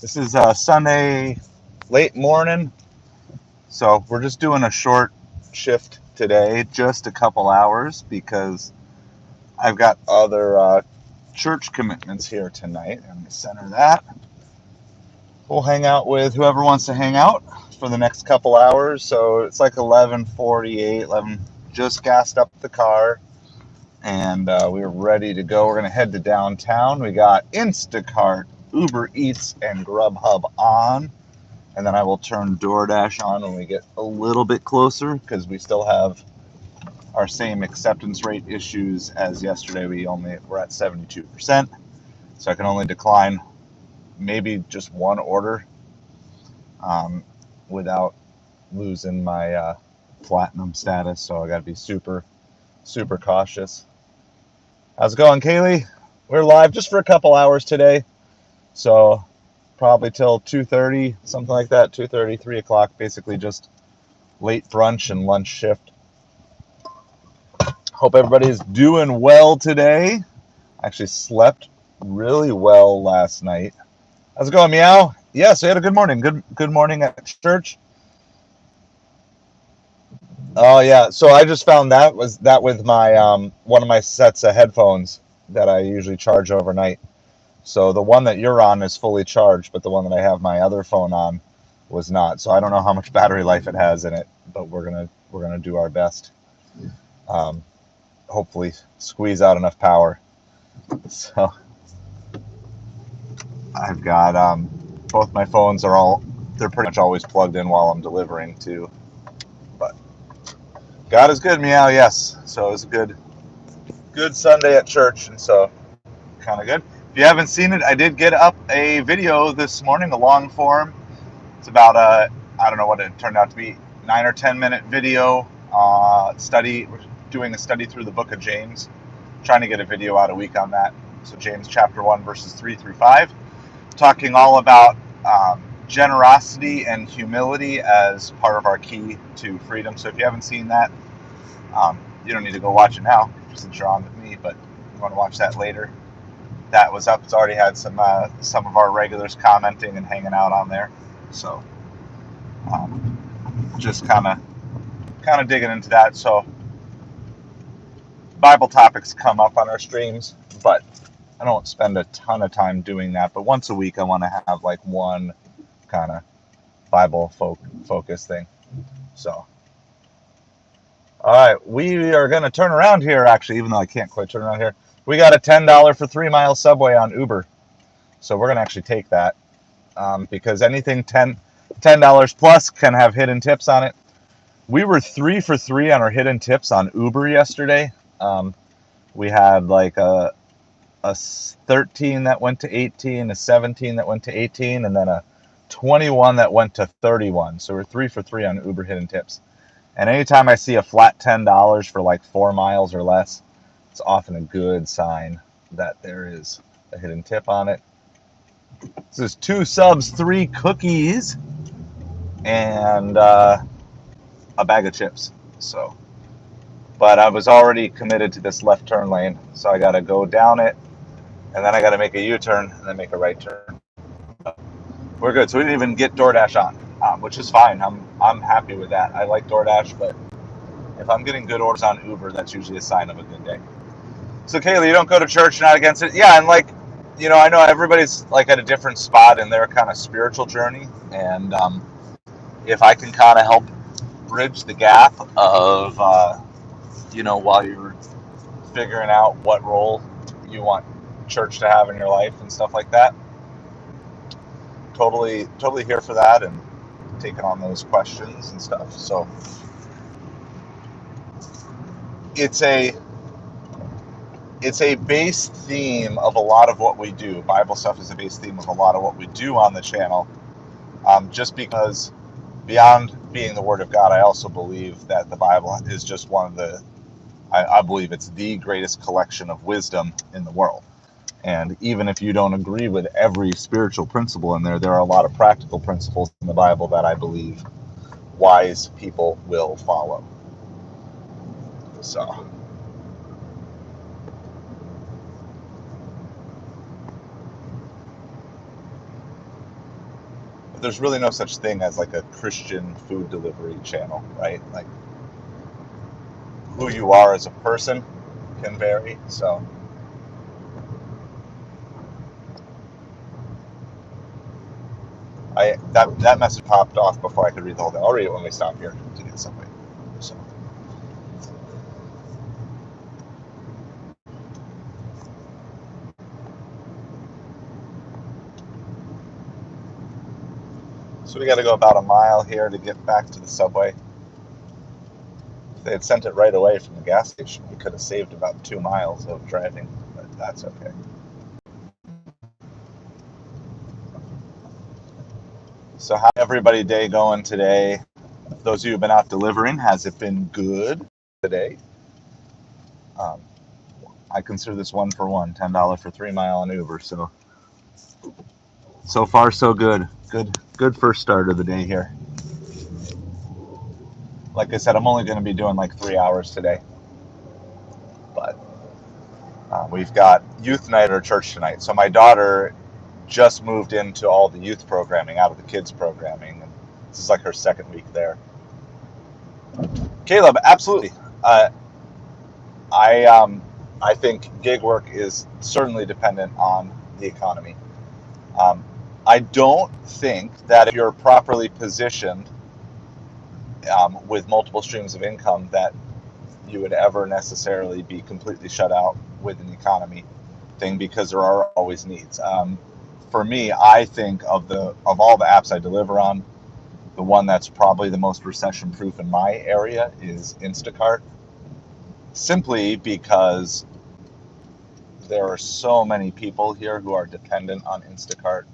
This is Sunday late morning, so we're just doing a short shift today, just a couple hours, because I've got other church commitments here tonight. I'm going to center that. We'll hang out with whoever wants to hang out for the next couple hours. So it's like 11:48, 11. Just gassed up the car, and we're ready to go. We're going to head to downtown. We got Instacart, Ubereats, and Grubhub on. And then I will turn Doordash on when we get a little bit closer, because we still have our same acceptance rate issues as yesterday. We're at 72%, so I can only decline maybe just one order without losing my platinum status. So I got to be super, super cautious. How's it going, Kaylee? We're live just for a couple hours today, so probably till 2:30, something like that, 2:30, 3 o'clock, basically just late brunch and lunch shift. Hope everybody's doing well today. I actually slept really well last night. How's it going, Meow? Yes, we had a good morning. Good morning at church. Oh yeah, so I just found that with my one of my sets of headphones that I usually charge overnight. So the one that you're on is fully charged, but the one that I have my other phone on was not. So I don't know how much battery life it has in it, but we're gonna do our best. Hopefully squeeze out enough power. So I've got both my phones they're pretty much always plugged in while I'm delivering too. But God is good, Meow. Yes. So it was a good Sunday at church, and so kind of good. If you haven't seen it, I did get up a video this morning, a long form. It's about I don't know what it turned out to be, 9 or 10 minute video study. We're doing a study through the book of James, trying to get a video out a week on that. So James chapter 1 verses 3 through 5, talking all about generosity and humility as part of our key to freedom. So if you haven't seen that, you don't need to go watch it now since you're on with me, but you want to watch that later. That was up. It's already had some of our regulars commenting and hanging out on there. So just kind of digging into that. So Bible topics come up on our streams, but I don't spend a ton of time doing that. But once a week, I want to have like one kind of Bible focus thing. So, all right, we are going to turn around here, actually, even though I can't quite turn around here. We got a $10 for 3 mile subway on Uber. So we're going to actually take that because anything $10 plus can have hidden tips on it. We were 3 for 3 on our hidden tips on Uber yesterday. We had like a 13 that went to 18, a 17 that went to 18, and then a 21 that went to 31. So we're 3 for 3 on Uber hidden tips. And anytime I see a flat $10 for like 4 miles or less, it's often a good sign that there is a hidden tip on it. This is 2 subs, 3 cookies, and a bag of chips. So, but I was already committed to this left turn lane, so I got to go down it, and then I got to make a U-turn and then make a right turn. We're good. So we didn't even get Doordash on, which is fine. I'm happy with that. I like Doordash, but if I'm getting good orders on Uber, that's usually a sign of a good day. So Kaylee, you don't go to church, you're not against it. Yeah, and like, I know everybody's like at a different spot in their kind of spiritual journey, and if I can kind of help bridge the gap of, while you're figuring out what role you want church to have in your life and stuff like that, totally here for that and taking on those questions and stuff. So it's a base theme of a lot of what we do. Bible stuff is a base theme of a lot of what we do on the channel. Just because beyond being the Word of God, I also believe that the Bible is just I believe it's the greatest collection of wisdom in the world. And even if you don't agree with every spiritual principle in there, there are a lot of practical principles in the Bible that I believe wise people will follow. So. But there's really no such thing as like a Christian food delivery channel, right? Like who you are as a person can vary. So that message popped off before I could read the whole thing. I'll read it when we stop here to get something. So we got to go about a mile here to get back to the subway. If they had sent it right away from the gas station, we could have saved about 2 miles of driving, but that's okay. So how everybody day going today? Those of you who've been out delivering, has it been good today? I consider this one for one, $10 for 3 mile on Uber. So far so good. Good first start of the day here. Like I said, I'm only going to be doing like 3 hours today, but we've got youth night at our church tonight. So my daughter just moved into all the youth programming out of the kids programming, and this is like her second week there. Caleb, absolutely. I think gig work is certainly dependent on the economy. I don't think that if you're properly positioned with multiple streams of income that you would ever necessarily be completely shut out with an economy thing, because there are always needs. For me, I think of all the apps I deliver on, the one that's probably the most recession proof in my area is Instacart, simply because there are so many people here who are dependent on Instacart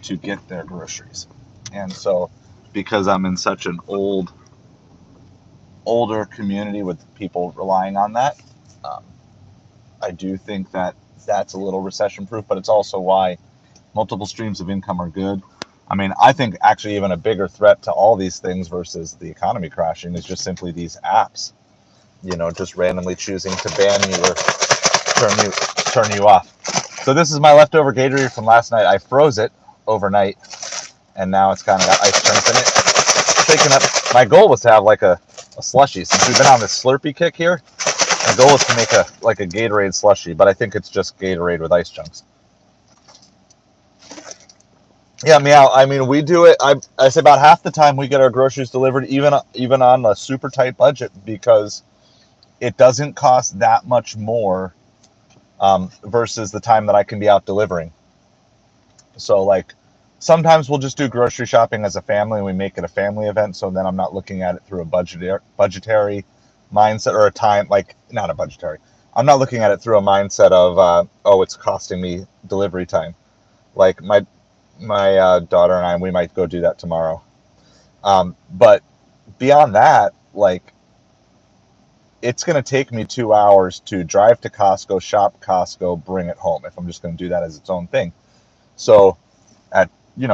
to get their groceries. And so because I'm in such an older community with people relying on that, I do think that that's a little recession proof, but it's also why multiple streams of income are good. I mean, I think actually even a bigger threat to all these things versus the economy crashing is just simply these apps, just randomly choosing to ban you or turn you off. So this is my leftover Gatorade from last night. I froze it overnight, and now it's kind of got ice chunks in it. Shaking up. My goal was to have like a slushie. Since we've been on this Slurpee kick here, my goal is to make a Gatorade slushie, but I think it's just Gatorade with ice chunks. Yeah, meow. I mean, we do it. I say about half the time we get our groceries delivered, even on a super tight budget, because it doesn't cost that much more versus the time that I can be out delivering. So like sometimes we'll just do grocery shopping as a family and we make it a family event. So then I'm not looking at it through a budgetary mindset, or a time, like not a budgetary. I'm not looking at it through a mindset of, it's costing me delivery time. Like my daughter and I, we might go do that tomorrow. But beyond that, like it's going to take me 2 hours to drive to Costco, shop Costco, bring it home, if I'm just going to do that as its own thing. So at,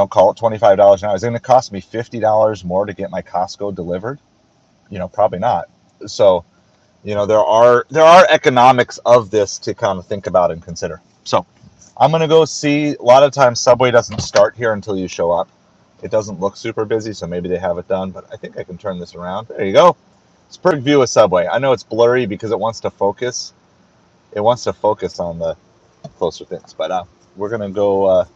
call it $25 an hour, is it going to cost me $50 more to get my Costco delivered? Probably not. So, there are economics of this to kind of think about and consider. So I'm going to go see. A lot of times Subway doesn't start here until you show up. It doesn't look super busy, so maybe they have it done, but I think I can turn this around. There you go. It's a perfect view of Subway. I know it's blurry because it wants to focus. It wants to focus on the closer things, but we're going to go,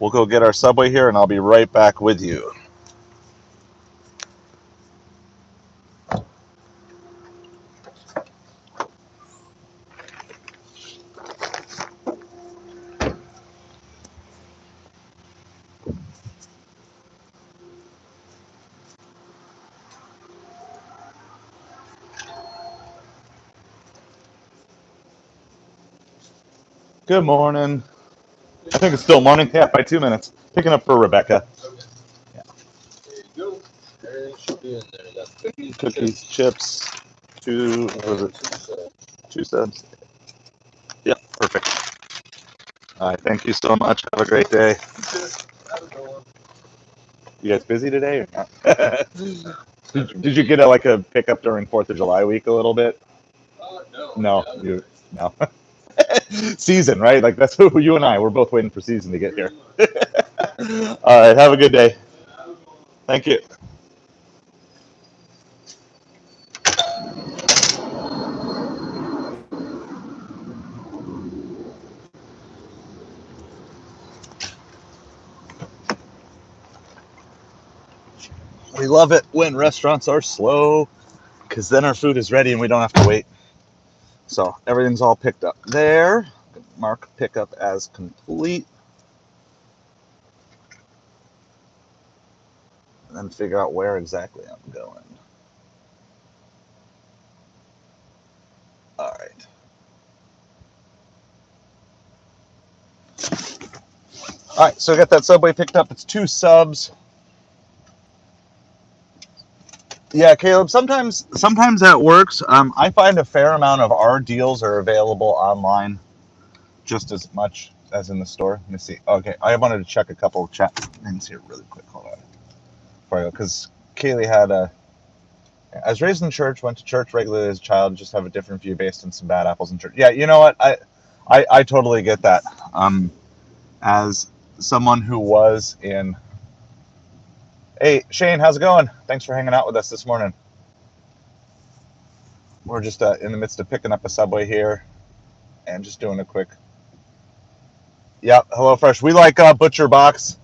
we'll go get our Subway here, and I'll be right back with you. Good morning. I think it's still morning. Yeah, by 2 minutes. Picking up for Rebecca. Okay. Yeah. There you go. There it should be in there. That's Cookies, chips, 2 subs. Yep, perfect. All right, thank you so much. Have a great day. You guys busy today or not? Did you get a pickup during 4th of July week a little bit? No. No. Season, right? Like that's who you and I. We're both waiting for season to get here. All right. Have a good day. Thank you. We love it when restaurants are slow because then our food is ready and we don't have to wait. So everything's all picked up there. Mark pickup as complete. And then figure out where exactly I'm going. All right. All right, so I got that Subway picked up. It's 2 subs. Yeah, Caleb, sometimes that works. I find a fair amount of our deals are available online just as much as in the store. Let me see. Okay, I wanted to check a couple of chat things here really quick. Hold on. Before I go, because Kaylee had a... I was raised in the church, went to church regularly as a child, just have a different view based on some bad apples in church. Yeah, you know what? I totally get that. As someone who was in... Hey, Shane, how's it going? Thanks for hanging out with us this morning. We're just in the midst of picking up a Subway here and just doing a quick... Yep, HelloFresh. We like Butcher Box.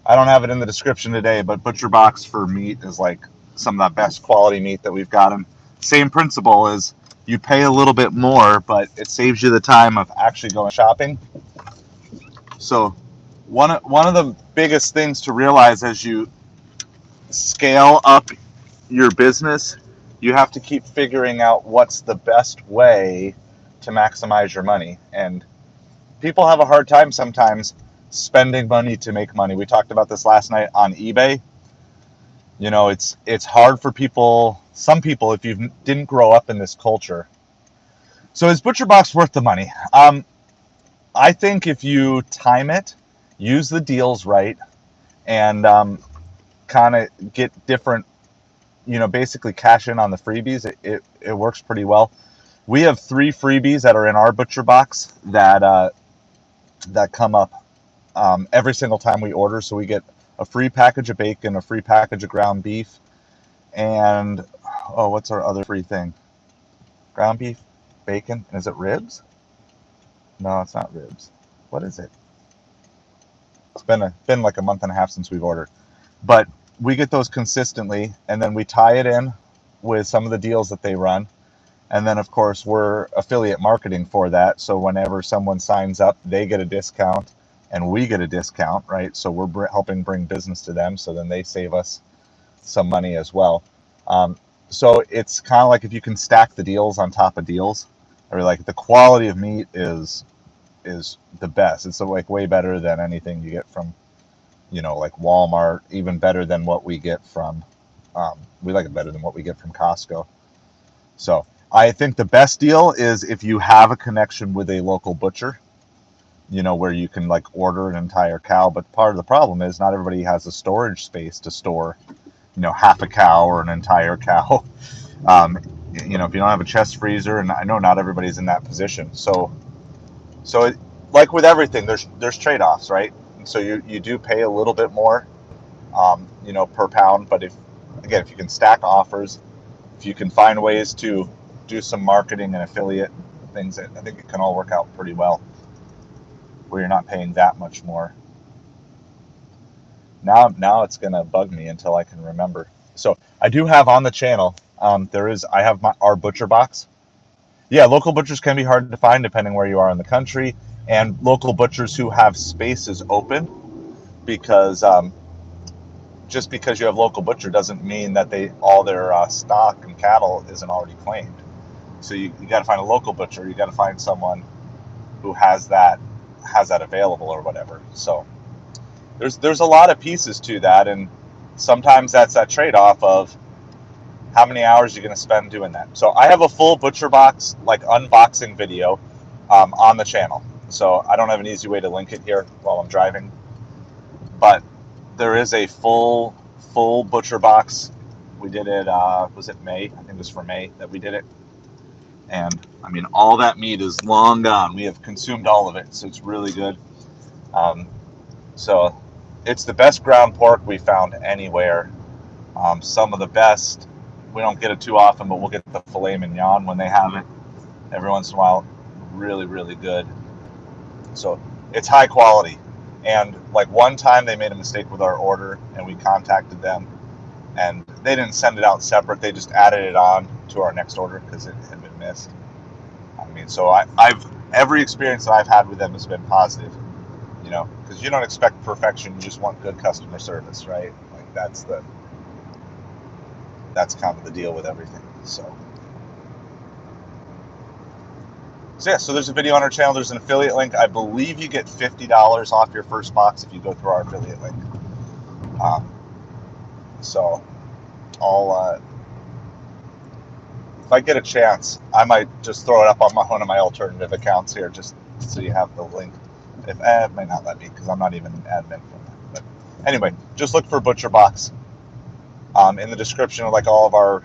I don't have it in the description today, but Butcher Box for meat is like some of the best quality meat that we've got. And same principle is you pay a little bit more, but it saves you the time of actually going shopping. So one of the biggest things to realize as you scale up your business, you have to keep figuring out what's the best way to maximize your money. And people have a hard time sometimes spending money to make money. We talked about this last night on eBay. You know, it's hard for people, some people, if you didn't grow up in this culture. So is Butcher Box worth the money? I think if you time it, use the deals right, and kind of get different, basically cash in on the freebies, it works pretty well. We have 3 freebies that are in our Butcher Box that come up every single time we order. So we get a free package of bacon, a free package of ground beef, and what's our other free thing? Ground beef, bacon, and is it ribs? No, it's not ribs. What is it? It's been like a month and a half since we've ordered, but we get those consistently, and then we tie it in with some of the deals that they run. And then, of course, we're affiliate marketing for that. So whenever someone signs up, they get a discount and we get a discount, right? So we're helping bring business to them. So then they save us some money as well. So it's kind of like if you can stack the deals on top of deals, or like the quality of meat is the best. It's like way better than anything you get from, like Walmart, even better than what we get from, we like it better than what we get from Costco. So I think the best deal is if you have a connection with a local butcher, where you can like order an entire cow. But part of the problem is not everybody has a storage space to store, half a cow or an entire cow. If you don't have a chest freezer, and I know not everybody's in that position. So like with everything, there's trade-offs, right? So you do pay a little bit more, per pound. But if you can stack offers, if you can find ways to do some marketing and affiliate things, I think it can all work out pretty well, where you're not paying that much more. Now it's gonna bug me until I can remember. So I do have on the channel. I have our Butcher Box. Yeah, local butchers can be hard to find depending where you are in the country, and local butchers who have spaces open, because just because you have local butcher doesn't mean that all their stock and cattle isn't already claimed. So you got to find a local butcher. You got to find someone who has that available or whatever. So there's a lot of pieces to that, and sometimes that's that trade-off of how many hours you're going to spend doing that. So I have a full Butcher Box like unboxing video on the channel. So I don't have an easy way to link it here while I'm driving, but there is a full Butcher Box. We did it, was it May? I think it was for May that we did it. And I mean, all that meat is long gone. We have consumed all of it, so it's really good. So It's the best ground pork we found anywhere. Some of the best. We don't get it too often, but we'll get the filet mignon when they have it every once in a while. Really, really good. So it's high quality. And like one time they made a mistake with our order and we contacted them and they didn't send it out separate. They just added it on to our next order because it had been missed. I mean, so I've every experience that I've had with them has been positive, because you don't expect perfection. You just want good customer service, right? Like that's kind of the deal with everything. So yeah, so there's a video on our channel. There's an affiliate link. I believe you get $50 off your first box if you go through our affiliate link. So I'll, if I get a chance, I might just throw it up on one of my alternative accounts here, just so you have the link. If it might not let me because I'm not even an admin for that. But anyway, just look for Butcher Box in the description of like all of our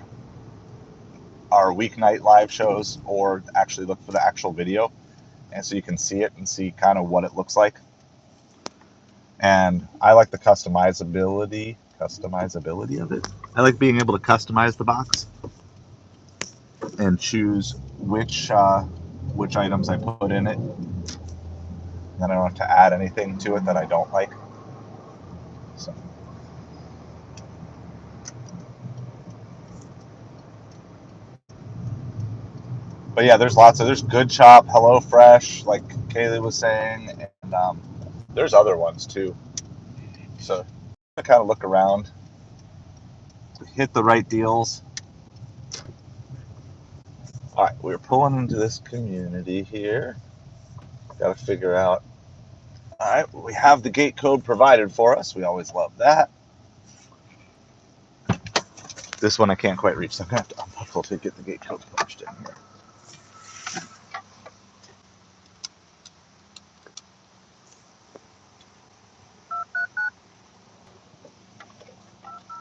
weeknight live shows, or actually look for the actual video, and so you can see it and see kind of what it looks like. And I like the customizability of it. I like being able to customize the box and choose which items I put in it. Then I don't have to add anything to it that I don't like. So. But yeah, there's Good Chop, Hello Fresh, like Kaylee was saying, and there's other ones too. So I kind of look around, hit the right deals. All right, we're pulling into this community here. Got to figure out. All right, we have the gate code provided for us. We always love that. This one I can't quite reach, so I'm going to have to unbuckle to get the gate code punched in here.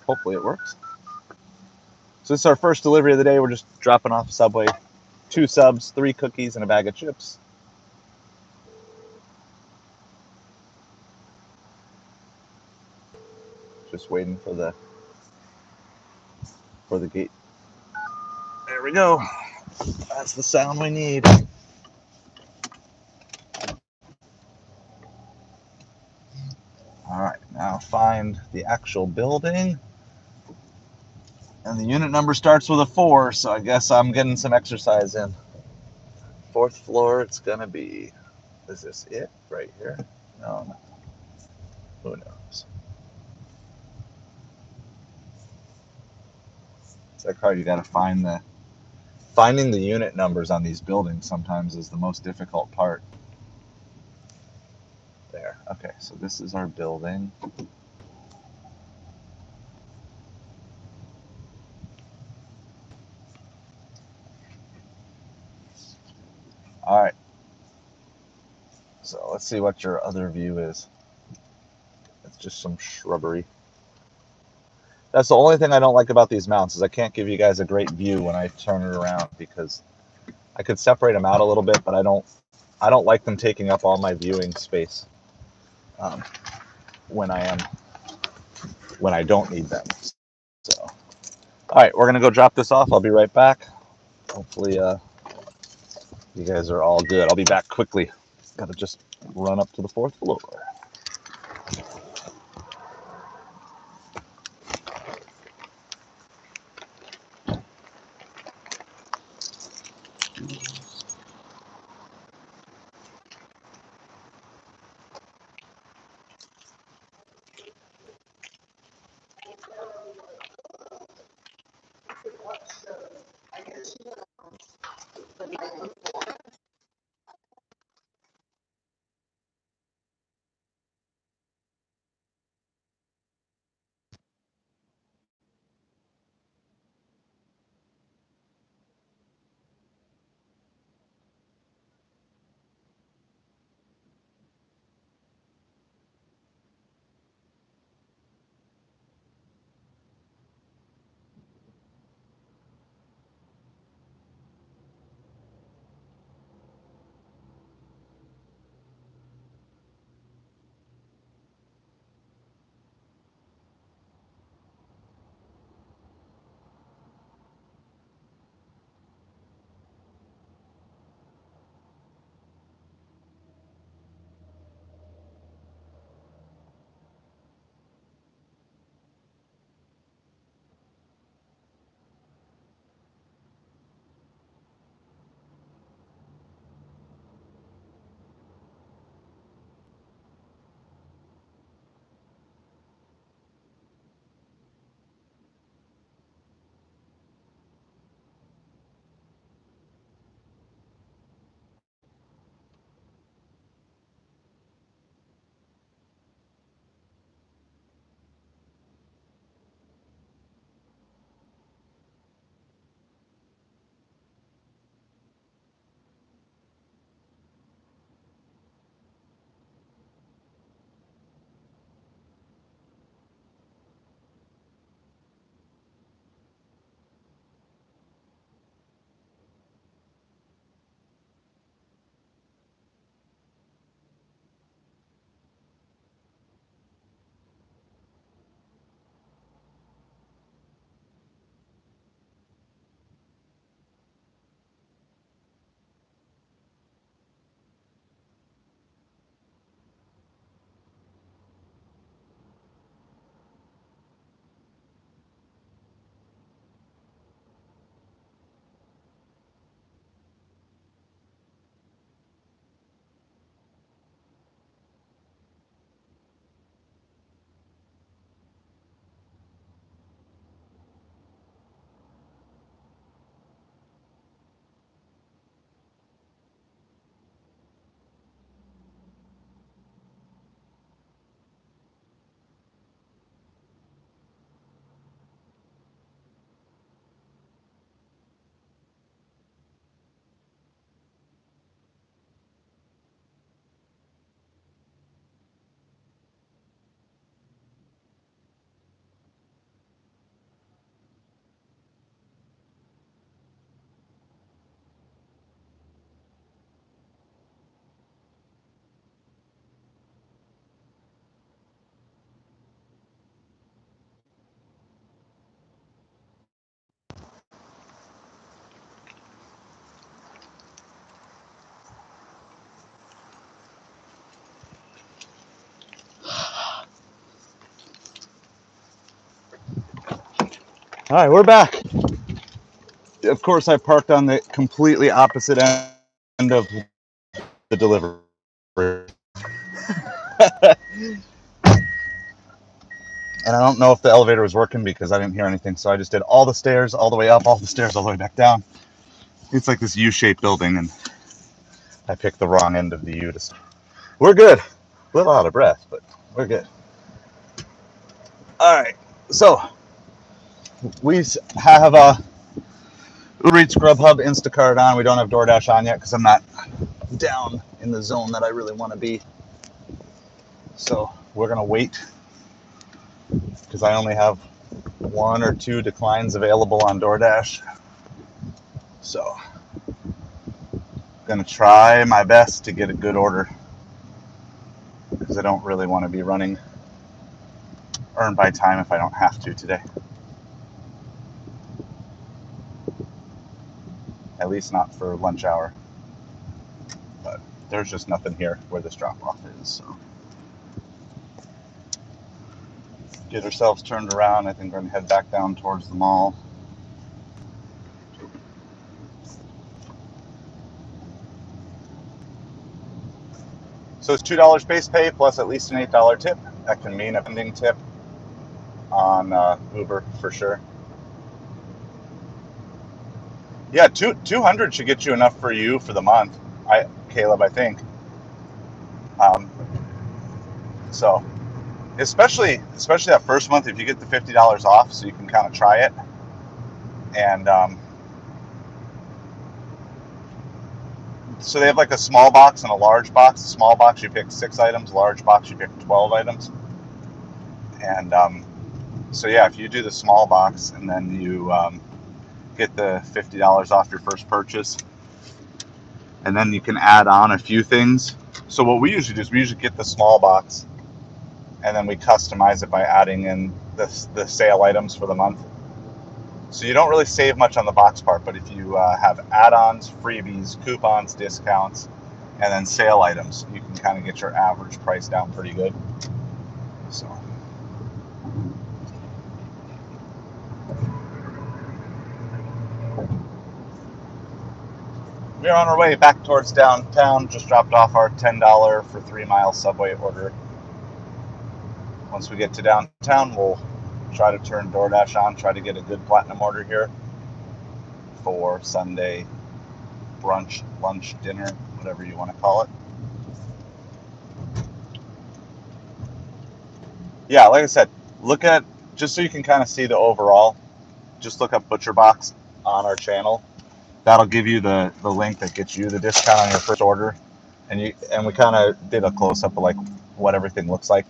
Hopefully it works. So this is our first delivery of the day. We're just dropping off Subway. 2 subs, 3 cookies, and a bag of chips. Just waiting for the gate. There we go. That's the sound we need. All right, now find the actual building. And the unit number starts with a 4, so I guess I'm getting some exercise in. 4th floor, it's gonna be. Is this it right here? No. Who knows? It's like how you gotta finding the unit numbers on these buildings sometimes is the most difficult part. There. Okay, so this is our building. All right. So let's see what your other view is. It's just some shrubbery. That's the only thing I don't like about these mounts is I can't give you guys a great view when I turn it around, because I could separate them out a little bit, but I don't like them taking up all my viewing space when I don't need them. So, all right, we're gonna go drop this off. I'll be right back. Hopefully, you guys are all good. I'll be back quickly. Got to just run up to the 4th floor. All right, we're back. Of course, I parked on the completely opposite end of the delivery. And I don't know if the elevator was working because I didn't hear anything. So I just did all the stairs all the way up, all the stairs all the way back down. It's like this U-shaped building, and I picked the wrong end of the U. We're good. A little out of breath, but we're good. All right. So we have Ubereats, Grubhub, Instacart on. We don't have Doordash on yet because I'm not down in the zone that I really want to be. So we're going to wait because I only have 1 or 2 declines available on Doordash. So I'm going to try my best to get a good order because I don't really want to be running earn by time if I don't have to today. At least not for lunch hour. But there's just nothing here where this drop off is. So get ourselves turned around. I think we're going to head back down towards the mall. So it's $2 base pay plus at least an $8 tip. That can mean a pending tip on Uber for sure. Yeah, 200 should get you enough for you for the month, Caleb, I think. So especially that first month, if you get the $50 off, so you can kind of try it. And so they have like a small box and a large box. The small box you pick 6 items, large box you pick 12 items. And so yeah, if you do the small box and then you get the $50 off your first purchase, and then you can add on a few things. So what we usually do is we usually get the small box and then we customize it by adding in the sale items for the month. So you don't really save much on the box part, but if you have add-ons, freebies, coupons, discounts, and then sale items, you can kind of get your average price down pretty good. So we're on our way back towards downtown. Just dropped off our $10 for 3 mile subway order. Once we get to downtown, we'll try to turn Doordash on, try to get a good platinum order here for Sunday brunch, lunch, dinner, whatever you want to call it. Yeah, like I said, look at, just so you can kind of see the overall, just look up ButcherBox on our channel. That'll give you the link that gets you the discount on your first order. And we kind of did a close-up of like what everything looks like.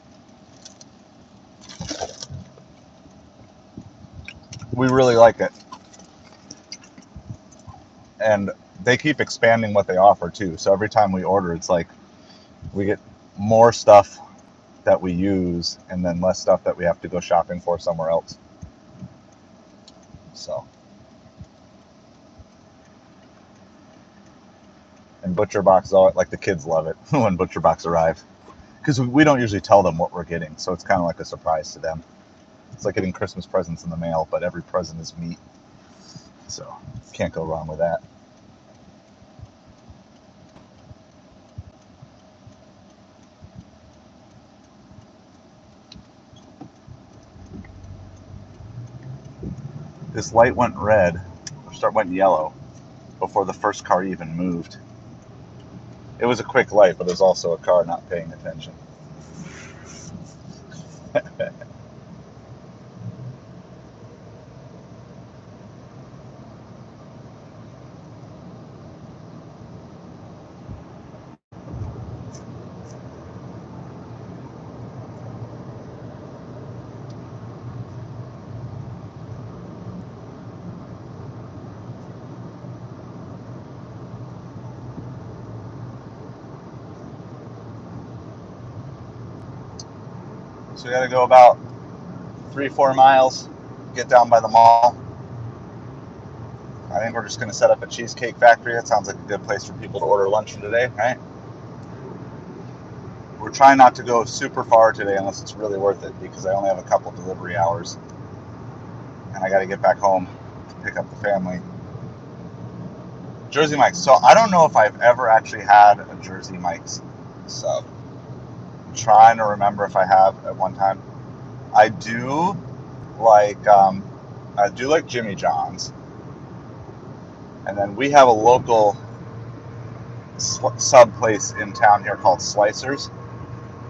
We really like it. And they keep expanding what they offer too. So every time we order, it's like we get more stuff that we use and then less stuff that we have to go shopping for somewhere else. So, and ButcherBox, like the kids love it when ButcherBox arrives because we don't usually tell them what we're getting. So it's kind of like a surprise to them. It's like getting Christmas presents in the mail, but every present is meat. So can't go wrong with that. This light went red, or went yellow, before the first car even moved. It was a quick light, but it was also a car not paying attention. So we got to go about 3-4 miles, get down by the mall. I think we're just going to set up a Cheesecake Factory. That sounds like a good place for people to order lunch today, right? We're trying not to go super far today unless it's really worth it because I only have a couple delivery hours. and I got to get back home to pick up the family. Jersey Mike's. So I don't know if I've ever actually had a Jersey Mike's sub. I'm trying to remember if I have at one time. I do like Jimmy John's, and then we have a local sub place in town here called Slicers.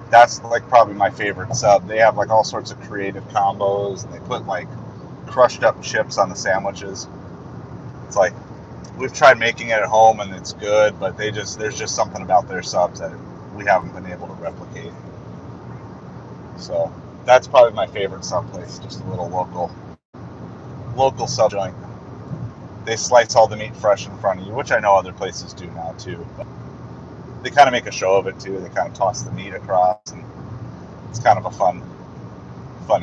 That's like probably my favorite sub. They have like all sorts of creative combos, and they put like crushed up chips on the sandwiches. It's like we've tried making it at home and it's good, but there's just something about their subs that we haven't been able to replicate. So that's probably my favorite sub place, just a little local sub joint. They slice all the meat fresh in front of you, which I know other places do now too. But they kind of make a show of it too. They kind of toss the meat across, and it's kind of a fun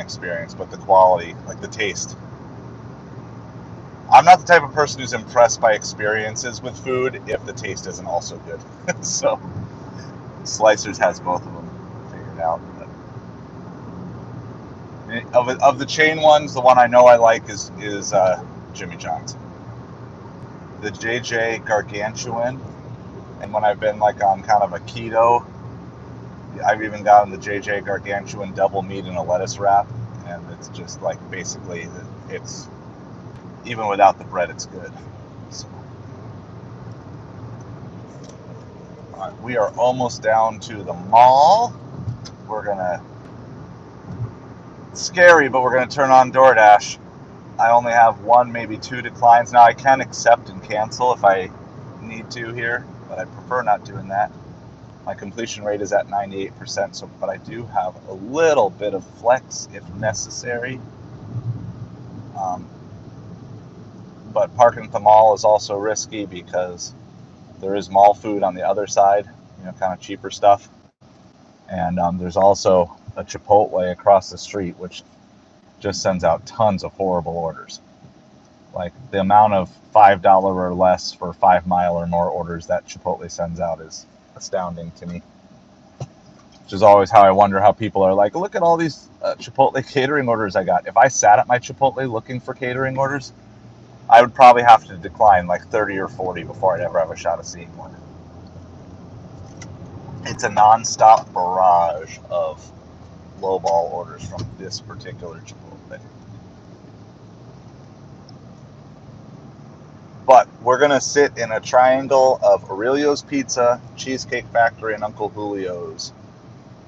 experience. But the quality, like the taste, I'm not the type of person who's impressed by experiences with food if the taste isn't also good. So Slicers has both of them figured out. But of the chain ones, the one I know I like is Jimmy John's. The JJ Gargantuan, and when I've been like on kind of a keto, I've even gotten the JJ Gargantuan double meat in a lettuce wrap, and it's just like basically it's even without the bread, it's good. So, all right, we are almost down to the mall. It's scary, but we're gonna turn on Doordash. I only have one, maybe two declines. Now I can accept and cancel if I need to here, but I prefer not doing that. My completion rate is at 98%, but I do have a little bit of flex if necessary. But parking at the mall is also risky because there is mall food on the other side, kind of cheaper stuff. And there's also a Chipotle across the street, which just sends out tons of horrible orders. Like the amount of $5 or less for 5 mile or more orders that Chipotle sends out is astounding to me. Which is always how I wonder how people are like, look at all these Chipotle catering orders I got. If I sat at my Chipotle looking for catering orders, I would probably have to decline like 30 or 40 before I'd ever have a shot of seeing one. It's a non-stop barrage of lowball orders from this particular Chipotle. But we're going to sit in a triangle of Aurelio's Pizza, Cheesecake Factory, and Uncle Julio's,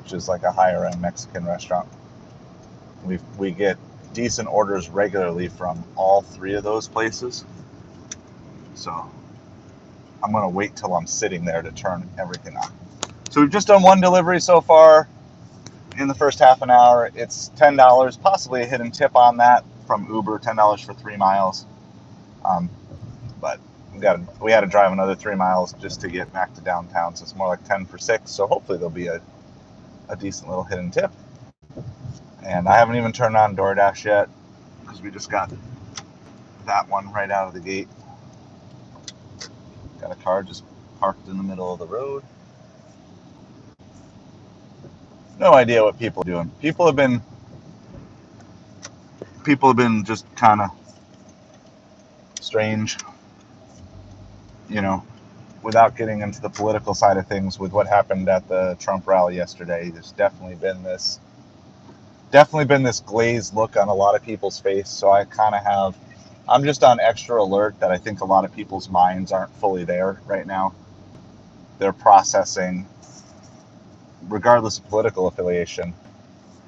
which is like a higher end Mexican restaurant. We get decent orders regularly from all three of those places. So I'm going to wait till I'm sitting there to turn everything on. So we've just done one delivery so far in the first half an hour. It's $10, possibly a hidden tip on that from Uber, $10 for 3 miles. But we had to drive another 3 miles just to get back to downtown, so it's more like 10 for 6. So hopefully there'll be a decent little hidden tip. And I haven't even turned on DoorDash yet because we just got that one right out of the gate. Got a car just parked in the middle of the road. No idea what people are doing. People have been just kind of strange, without getting into the political side of things. With what happened at the Trump rally yesterday, there's definitely been this glazed look on a lot of people's face. So I'm just on extra alert that I think a lot of people's minds aren't fully there right now. They're processing, regardless of political affiliation,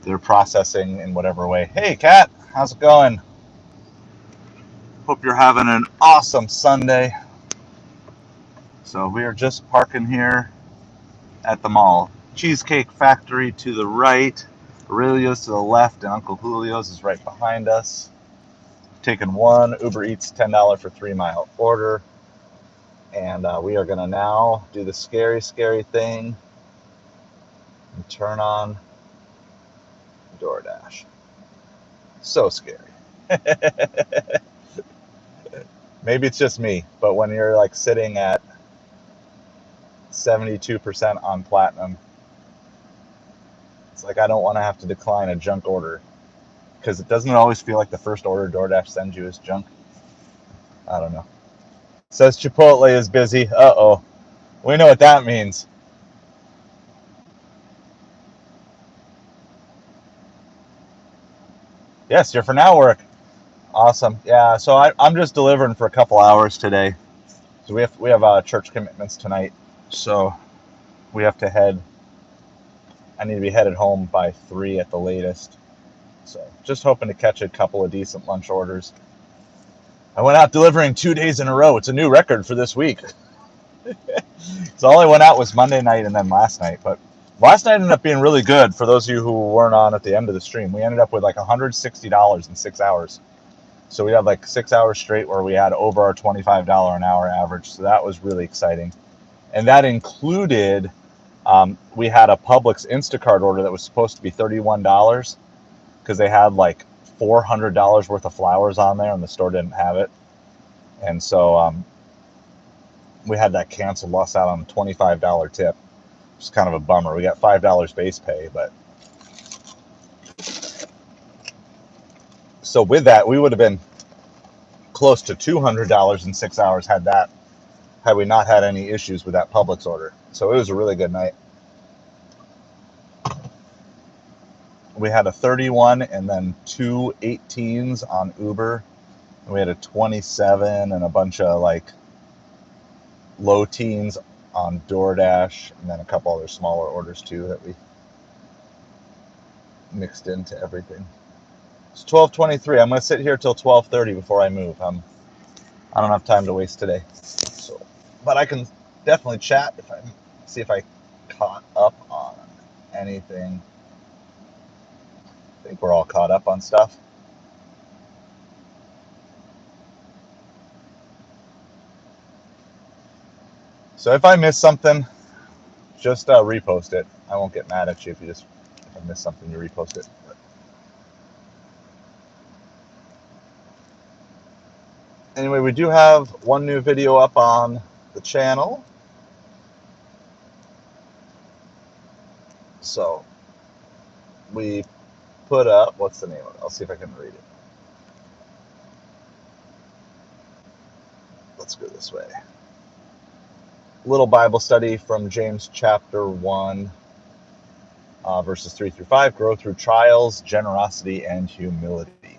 they're processing in whatever way. Hey, Kat, how's it going? Hope you're having an awesome Sunday. So we are just parking here at the mall. Cheesecake Factory to the right, Aurelio's to the left, and Uncle Julio's is right behind us. Taken one Ubereats $10 for 3 mile order. And we are going to now do the scary thing and turn on DoorDash. So scary. Maybe it's just me, but when you're like sitting at 72% on platinum, it's like I don't want to have to decline a junk order because it doesn't always feel like the first order DoorDash sends you is junk. I don't know. Says Chipotle is busy. Uh-oh. We know what that means. Yes, you're for now work. Awesome. Yeah, so I'm just delivering for a couple hours today. So we have church commitments tonight. So we have to head. I need to be headed home by 3 at the latest. So just hoping to catch a couple of decent lunch orders. I went out delivering 2 days in a row. It's a new record for this week. So all I went out was Monday night and then last night. But last night ended up being really good for those of you who weren't on at the end of the stream. We ended up with like $160 in 6 hours. So we had like 6 hours straight where we had over our $25 an hour average. So that was really exciting. And that included, we had a Publix Instacart order that was supposed to be $31 because they had like $400 worth of flowers on there and the store didn't have it. And so we had that canceled, lost out on a $25 tip. It's kind of a bummer. We got $5 base pay, but so with that, we would have been close to $200 in 6 hours had we not had any issues with that Publix order. So it was a really good night. We had a 31 and then 2 18s on Uber. And we had a 27 and a bunch of like low teens on Doordash, and then a couple other smaller orders too that we mixed into everything. It's 12:23. I'm going to sit here till 12:30 before I move. I don't have time to waste today. So, but I can definitely chat see if I caught up on anything. I think we're all caught up on stuff. So if I miss something, just repost it. I won't get mad at you if I miss something, you repost it. But anyway, we do have one new video up on the channel. So we put up, what's the name of it? I'll see if I can read it. Let's go this way. Little Bible study from James chapter 1, verses 3 through 5. Grow through trials, generosity, and humility.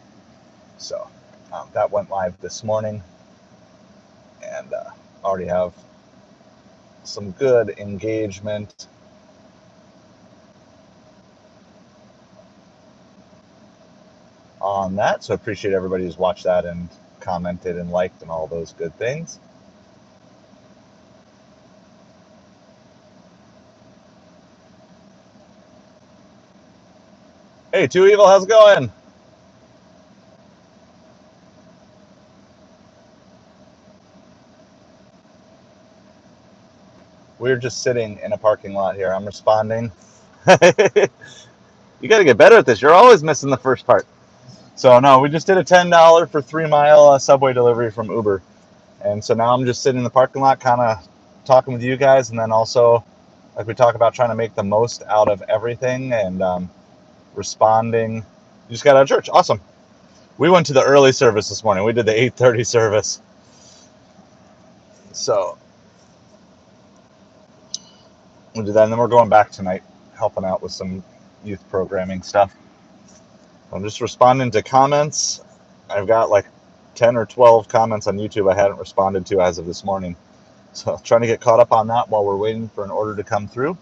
So that went live this morning, and already have some good engagement. On that, so I appreciate everybody who's watched that and commented and liked and all those good things. Hey, Too Evil, how's it going? We're just sitting in a parking lot here. I'm responding. You got to get better at this. You're always missing the first part. So no, we just did a $10 for 3-mile subway delivery from Uber. And so now I'm just sitting in the parking lot kind of talking with you guys, and then also like we talk about trying to make the most out of everything and responding. You just got out of church. Awesome. We went to the early service this morning. We did the 8:30 service. So we'll do that, and then we're going back tonight, helping out with some youth programming stuff. I'm just responding to comments. I've got like 10 or 12 comments on YouTube I hadn't responded to as of this morning. So trying to get caught up on that while we're waiting for an order to come through.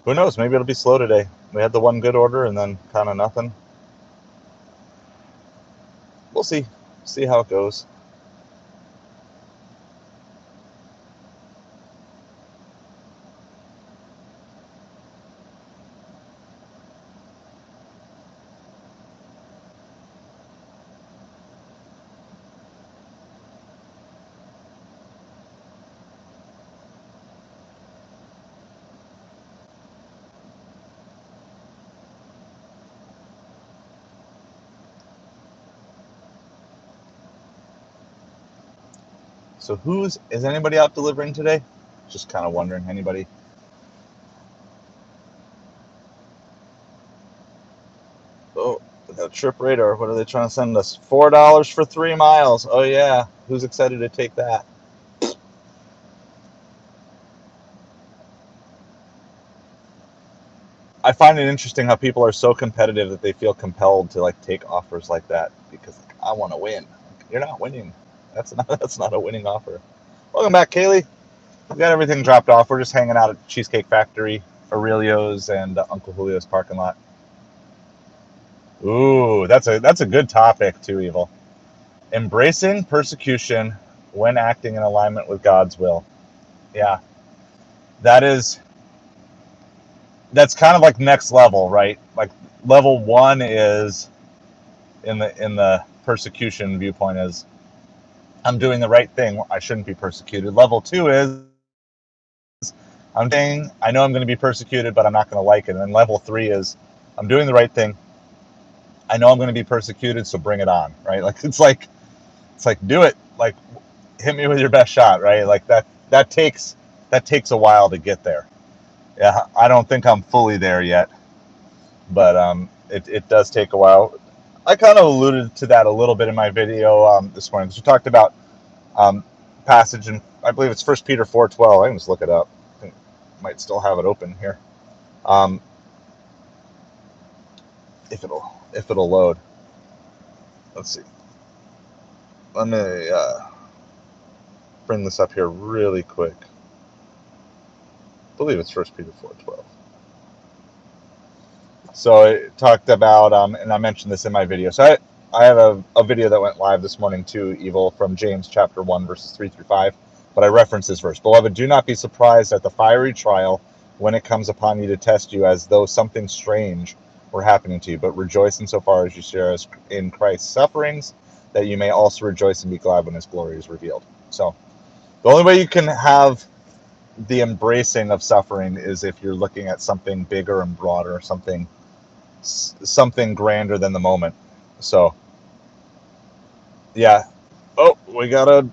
Who knows? Maybe it'll be slow today. We had the one good order and then kind of nothing. We'll see. See how it goes. So is anybody out delivering today? Just kind of wondering, anybody? Oh, A trip radar. What are they trying to send us? $4 for 3 miles. Oh yeah, who's excited to take that? I find it interesting how people are so competitive that they feel compelled to like take offers like that because like, I want to win. You're not winning. That's not a winning offer. Welcome back, Kaylee. We got everything dropped off. We're just hanging out at Cheesecake Factory, Aurelio's, and Uncle Julio's parking lot. Ooh, that's a good topic too, Evil. Embracing persecution when acting in alignment with God's will. Yeah, that is that's kind of like next level, right? Like level 1 is in the persecution viewpoint is I'm doing the right thing. I shouldn't be persecuted. Level 2 is I'm saying I know I'm going to be persecuted, but I'm not going to like it. And then level 3 is I'm doing the right thing. I know I'm going to be persecuted, so bring it on, right? Like it's like do it. Like hit me with your best shot, right? Like that takes a while to get there. Yeah, I don't think I'm fully there yet, but it does take a while. I kind of alluded to that a little bit in my video this morning. So we talked about passage, and I believe it's 1 Peter 4:12. I can just look it up. I think I might still have it open here. If it'll load. Let's see. Let me bring this up here really quick. I believe it's 1 Peter 4:12. So it talked about, and I mentioned this in my video. So I have a video that went live this morning too, Evil, from James chapter 1, verses 3 through 5. But I reference this verse. Beloved, do not be surprised at the fiery trial when it comes upon you to test you as though something strange were happening to you. But rejoice insofar as you share in Christ's sufferings, that you may also rejoice and be glad when his glory is revealed. So the only way you can have the embracing of suffering is if you're looking at something bigger and broader, something grander than the moment. So yeah. Oh, we got a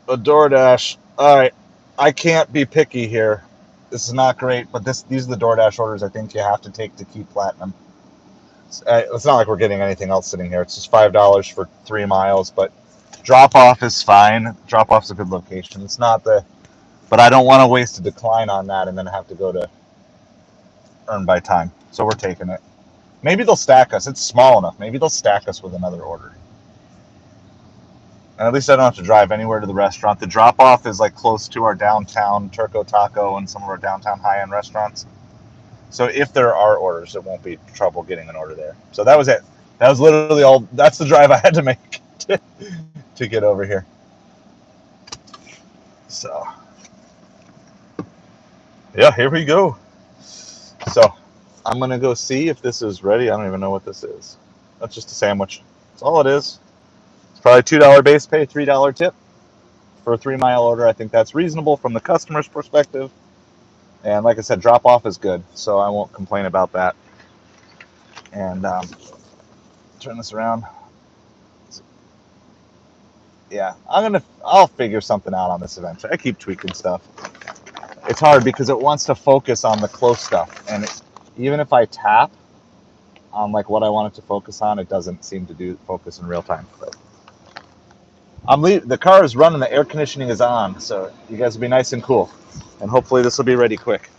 DoorDash. All right, I can't be picky here. This is not great, but these are the DoorDash orders I think you have to take to keep platinum. It's not like we're getting anything else sitting here. It's just $5 for 3 miles, but drop off is fine. Drop off's a good location. It's not but I don't want to waste a decline on that and then have to go to earn by time. So we're taking it. Maybe they'll stack us. It's small enough. Maybe they'll stack us with another order. And at least I don't have to drive anywhere to the restaurant. The drop off is like close to our downtown Turco Taco and some of our downtown high end restaurants. So if there are orders, it won't be trouble getting an order there. So that was it. That was literally all. That's the drive I had to make to get over here. So yeah, here we go. So I'm gonna go see if this is ready. I don't even know what this is. That's just a sandwich. That's all it is. It's probably $2 base pay, $3 tip for a 3 mile order. I think that's reasonable from the customer's perspective. And like I said, drop off is good, so I won't complain about that. And turn this around. Yeah, I'll figure something out on this eventually. I keep tweaking stuff. It's hard because it wants to focus on the close stuff, and even if I tap on like what I want it to focus on, it doesn't seem to focus in real time. But the car is running, the air conditioning is on, so you guys will be nice and cool, and hopefully this will be ready quick.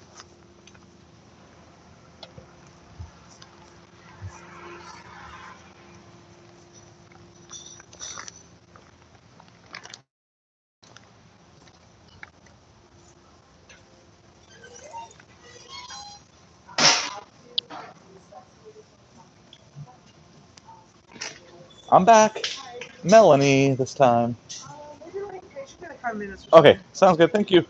I'm back. Melanie this time. Maybe like it should be like 5 minutes. Okay, sounds good. Thank you.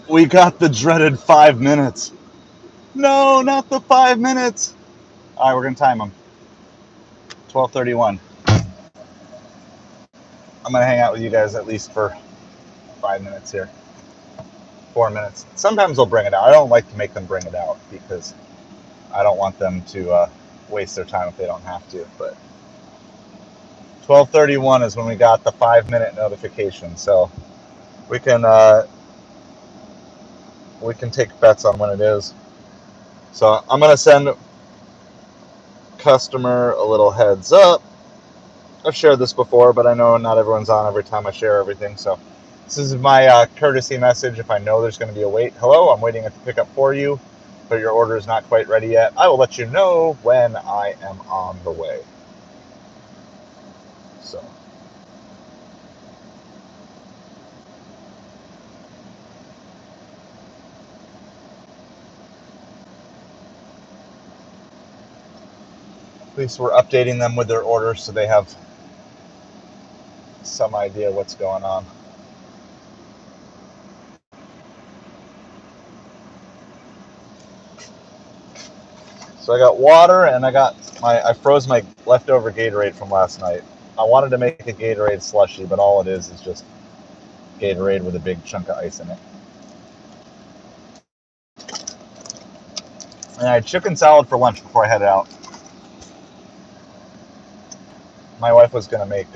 We got the dreaded 5 minutes. No, not the 5 minutes. All right, we're gonna time them. 12:31. I'm gonna hang out with you guys at least for 5 minutes here. 4 minutes. Sometimes they'll bring it out. I don't like to make them bring it out because I don't want them to waste their time if they don't have to. But 12:31 is when we got the 5-minute notification, so we can take bets on when it is. So I'm gonna send customer a little heads up. I've shared this before, but I know not everyone's on every time I share everything. So this is my courtesy message. If I know there's going to be a wait, hello, I'm waiting at the pickup for you, but your order is not quite ready yet. I will let you know when I am on the way. So at least we're updating them with their order so they have some idea what's going on. So I got water and I froze my leftover Gatorade from last night. I wanted to make a Gatorade slushy, but all it is just Gatorade with a big chunk of ice in it. And I had chicken salad for lunch before I headed out. My wife was going to make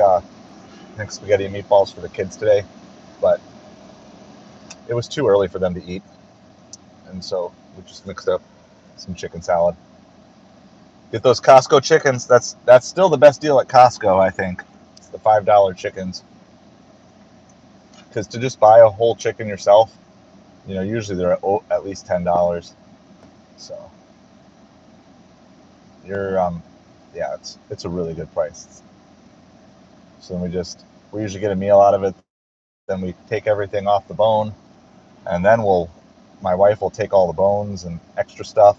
spaghetti and meatballs for the kids today, but it was too early for them to eat, and so we just mixed up some chicken salad. Get those Costco chickens. That's still the best deal at Costco, I think. It's the $5 chickens. Because to just buy a whole chicken yourself, usually they're at least $10. So you're yeah, it's a really good price. So then we usually get a meal out of it. Then we take everything off the bone, and then my wife will take all the bones and extra stuff,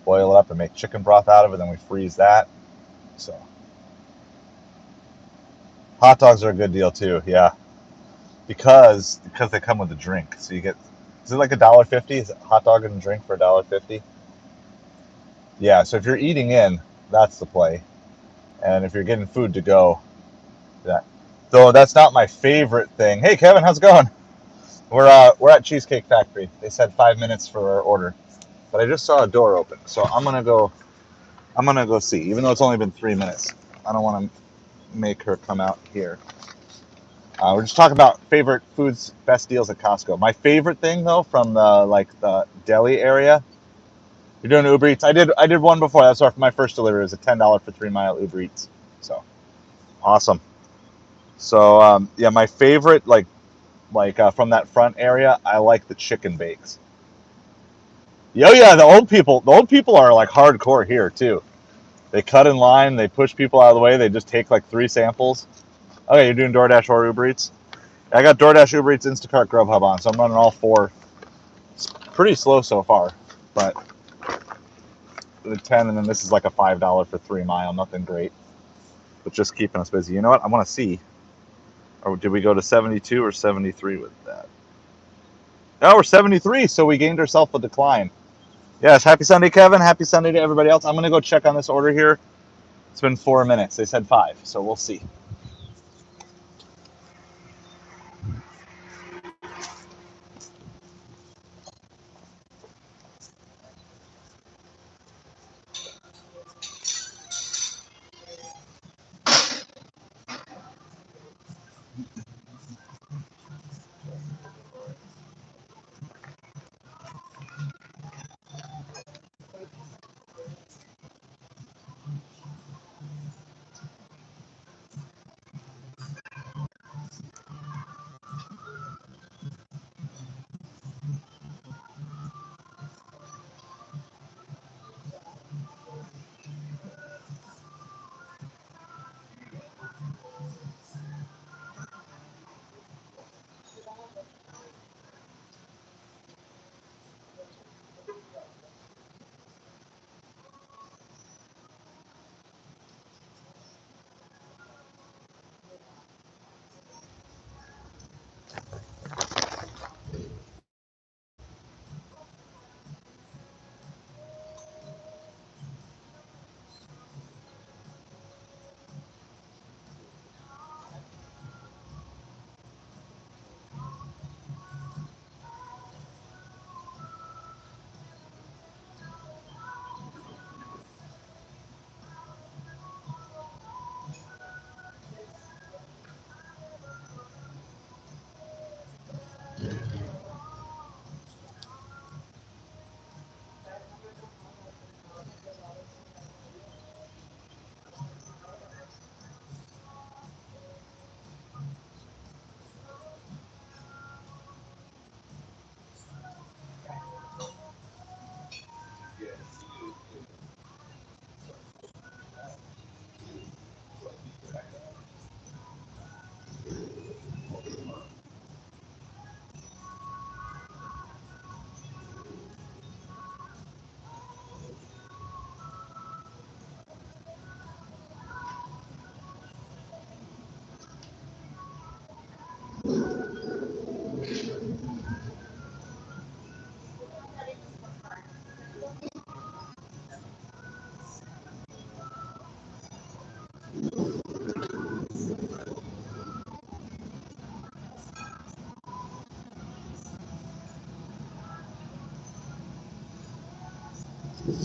boil it up and make chicken broth out of it, then we freeze that. So hot dogs are a good deal too, yeah. Because they come with a drink. So you get, is it like $1.50? Is it hot dog and a drink for $1.50? Yeah, so if you're eating in, that's the play. And if you're getting food to go, that. Though that's not my favorite thing. Hey Kevin, how's it going? We're at Cheesecake Factory. They said 5 minutes for our order, but I just saw a door open, so I'm gonna go see. Even though it's only been 3 minutes, I don't want to make her come out here. We're just talking about favorite foods, best deals at Costco. My favorite thing though, from the deli area. You're doing Ubereats. I did one before. That's my first delivery. It was a $10 for 3 mile Ubereats. So awesome. So yeah, my favorite from that front area, I like the chicken bakes. Yeah, the old people are like hardcore here too. They cut in line, they push people out of the way, they just take like 3 samples. Okay, you're doing DoorDash or Ubereats? I got DoorDash, Ubereats, Instacart, Grubhub on, so I'm running all 4. It's pretty slow so far, but the 10, and then this is like a $5 for 3 mile, nothing great, but just keeping us busy. You know what? I want to see. Or did we go to 72 or 73 with that? No, we're 73, so we gained ourselves a decline. Yes, happy Sunday, Kevin. Happy Sunday to everybody else. I'm going to go check on this order here. It's been 4 minutes. They said 5, so we'll see. Thank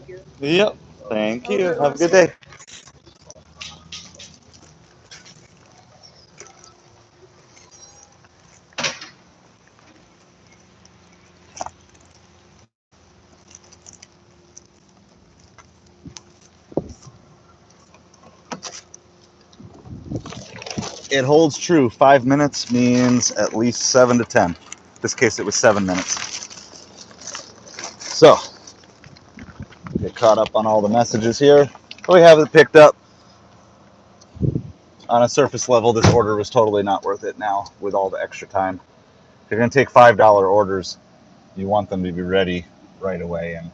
you. Yep. Thank Have a you. good Have a one. good day. It holds true. 5 minutes means at least 7 to 10. In this case, it was 7 minutes. So, get caught up on all the messages here. We have it picked up. On a surface level, this order was totally not worth it now with all the extra time. If you're going to take $5 orders, you want them to be ready right away, and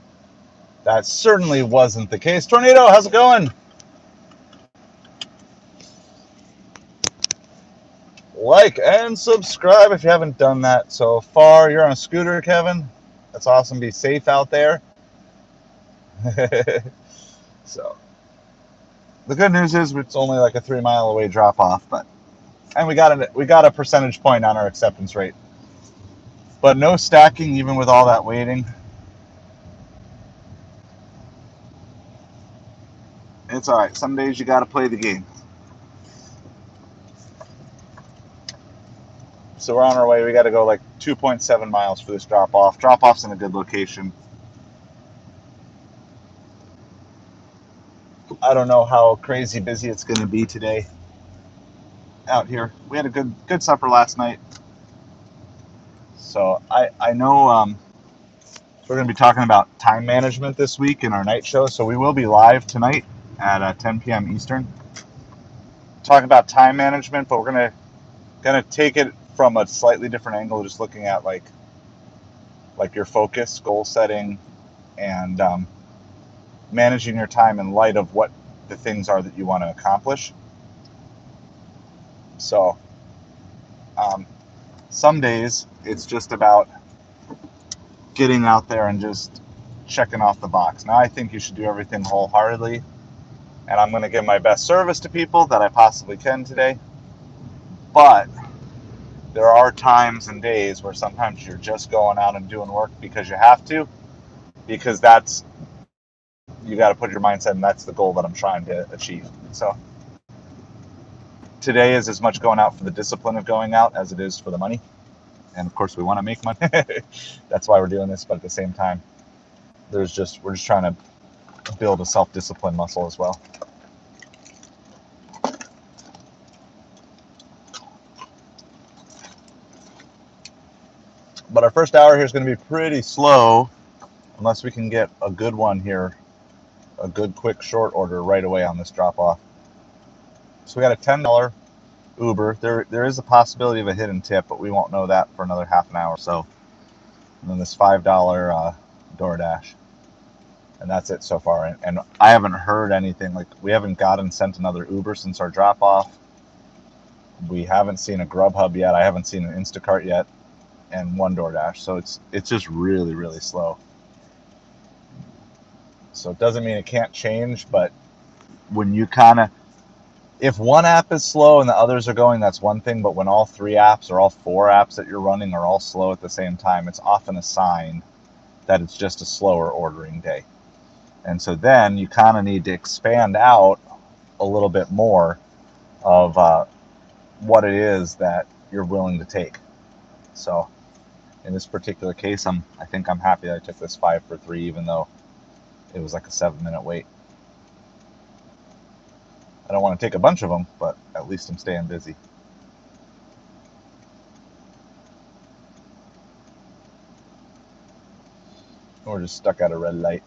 that certainly wasn't the case. Tornado, how's it going? Like and subscribe if you haven't done that so far. You're on a scooter, Kevin. That's awesome. Be safe out there. So the good news is it's only like a 3-mile away drop off, and we got a percentage point on our acceptance rate. But no stacking even with all that waiting. It's all right. Some days you got to play the game. So we're on our way. We got to go like 2.7 miles for this drop off. Drop off's in a good location. I don't know how crazy busy it's going to be today out here. We had a good supper last night. So I know we're going to be talking about time management this week in our night show. So we will be live tonight at 10 p.m. Eastern. Talking about time management, but we're gonna take it from a slightly different angle, just looking at like your focus, goal setting, and managing your time in light of what the things are that you want to accomplish. So some days it's just about getting out there and just checking off the box. Now I think you should do everything wholeheartedly, and I'm going to give my best service to people that I possibly can today. But there are times and days where sometimes you're just going out and doing work because you have to, because that's, you got to put your mindset, and that's the goal that I'm trying to achieve. So today is as much going out for the discipline of going out as it is for the money. And of course we want to make money. That's why we're doing this. But at the same time, we're just trying to build a self-discipline muscle as well. But our first hour here is going to be pretty slow unless we can get a good one here, a good quick short order right away on this drop off. So we got a $10 Uber. There is a possibility of a hidden tip, but we won't know that for another half an hour or so. And then this $5 Doordash. And that's it so far. And I haven't heard anything. Like, we haven't sent another Uber since our drop off. We haven't seen a Grubhub yet. I haven't seen an Instacart yet, and one Doordash. So it's just really, really slow. So it doesn't mean it can't change, but when you if one app is slow and the others are going, that's one thing. But when all 3 apps or all 4 apps that you're running are all slow at the same time, it's often a sign that it's just a slower ordering day. And so then you kind of need to expand out a little bit more of what it is that you're willing to take. So in this particular case, I think I'm happy that I took this 5 for 3, even though it was like a 7-minute wait. I don't want to take a bunch of them, but at least I'm staying busy. We're just stuck at a red light.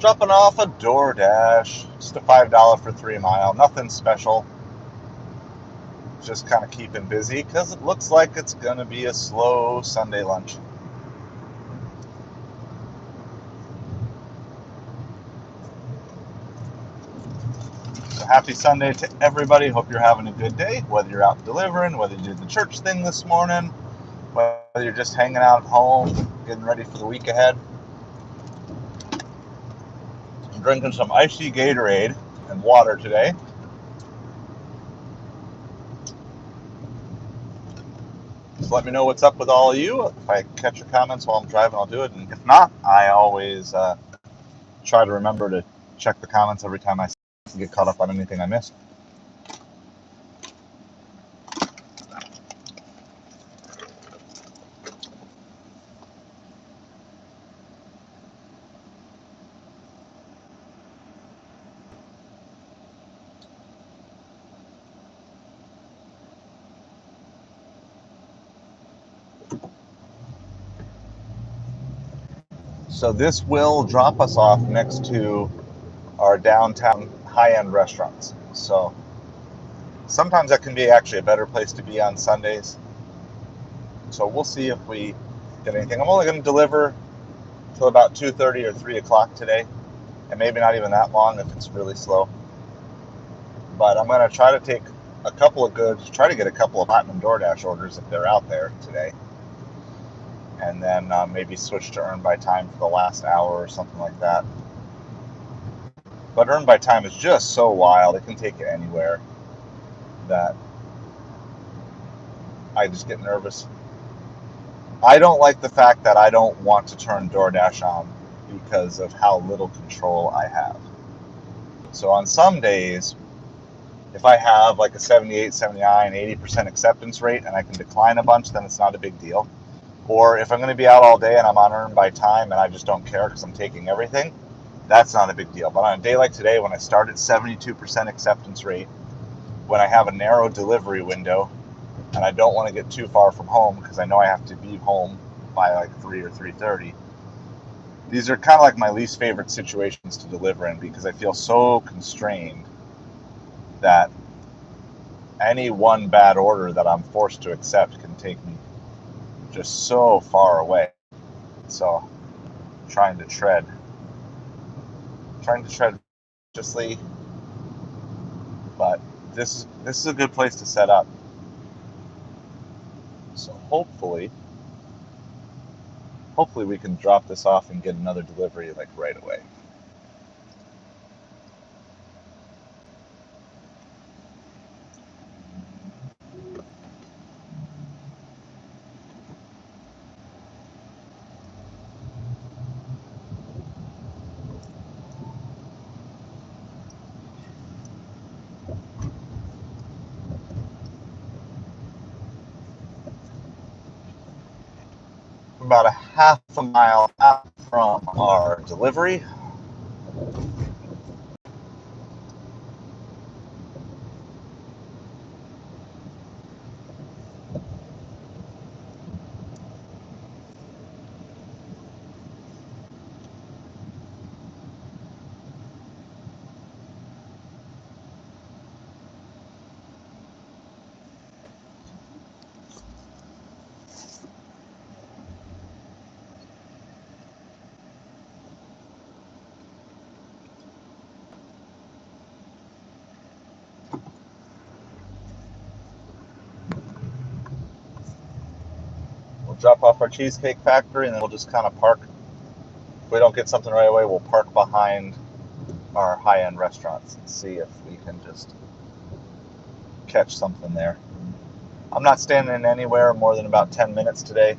Dropping off a Doordash. Just a $5 for 3 mile. Nothing special. Just kind of keeping busy because it looks like it's going to be a slow Sunday lunch. So happy Sunday to everybody. Hope you're having a good day, whether you're out delivering, whether you did the church thing this morning, whether you're just hanging out at home, getting ready for the week ahead. I'm drinking some icy Gatorade and water today. Just let me know what's up with all of you. If I catch your comments while I'm driving, I'll do it. And if not, I always try to remember to check the comments every time I get caught up on anything I missed. So this will drop us off next to our downtown high-end restaurants. So sometimes that can be actually a better place to be on Sundays. So we'll see if we get anything. I'm only going to deliver till about 2:30 or 3 o'clock today, and maybe not even that long if it's really slow. But I'm going to try to take a couple of goods, try to get a couple of Platinum DoorDash orders if they're out there today, and then maybe switch to Earn by Time for the last hour or something like that. But Earn by Time is just so wild. It can take you anywhere that I just get nervous. I don't like the fact that I don't want to turn DoorDash on because of how little control I have. So on some days, if I have like a 78, 79, 80% acceptance rate and I can decline a bunch, then it's not a big deal. Or if I'm going to be out all day and I'm on Earn by Time and I just don't care because I'm taking everything, that's not a big deal. But on a day like today, when I start at 72% acceptance rate, when I have a narrow delivery window, and I don't want to get too far from home because I know I have to be home by like 3 or 3:30. These are kind of like my least favorite situations to deliver in because I feel so constrained that any one bad order that I'm forced to accept can take me just so far away. So trying to tread justly, but this is a good place to set up. So hopefully we can drop this off and get another delivery like right away. About a half a mile out from our delivery. We'll drop off our Cheesecake Factory and then we'll just kind of park. If we don't get something right away, we'll park behind our high-end restaurants and see if we can just catch something there. I'm not standing anywhere more than about 10 minutes today.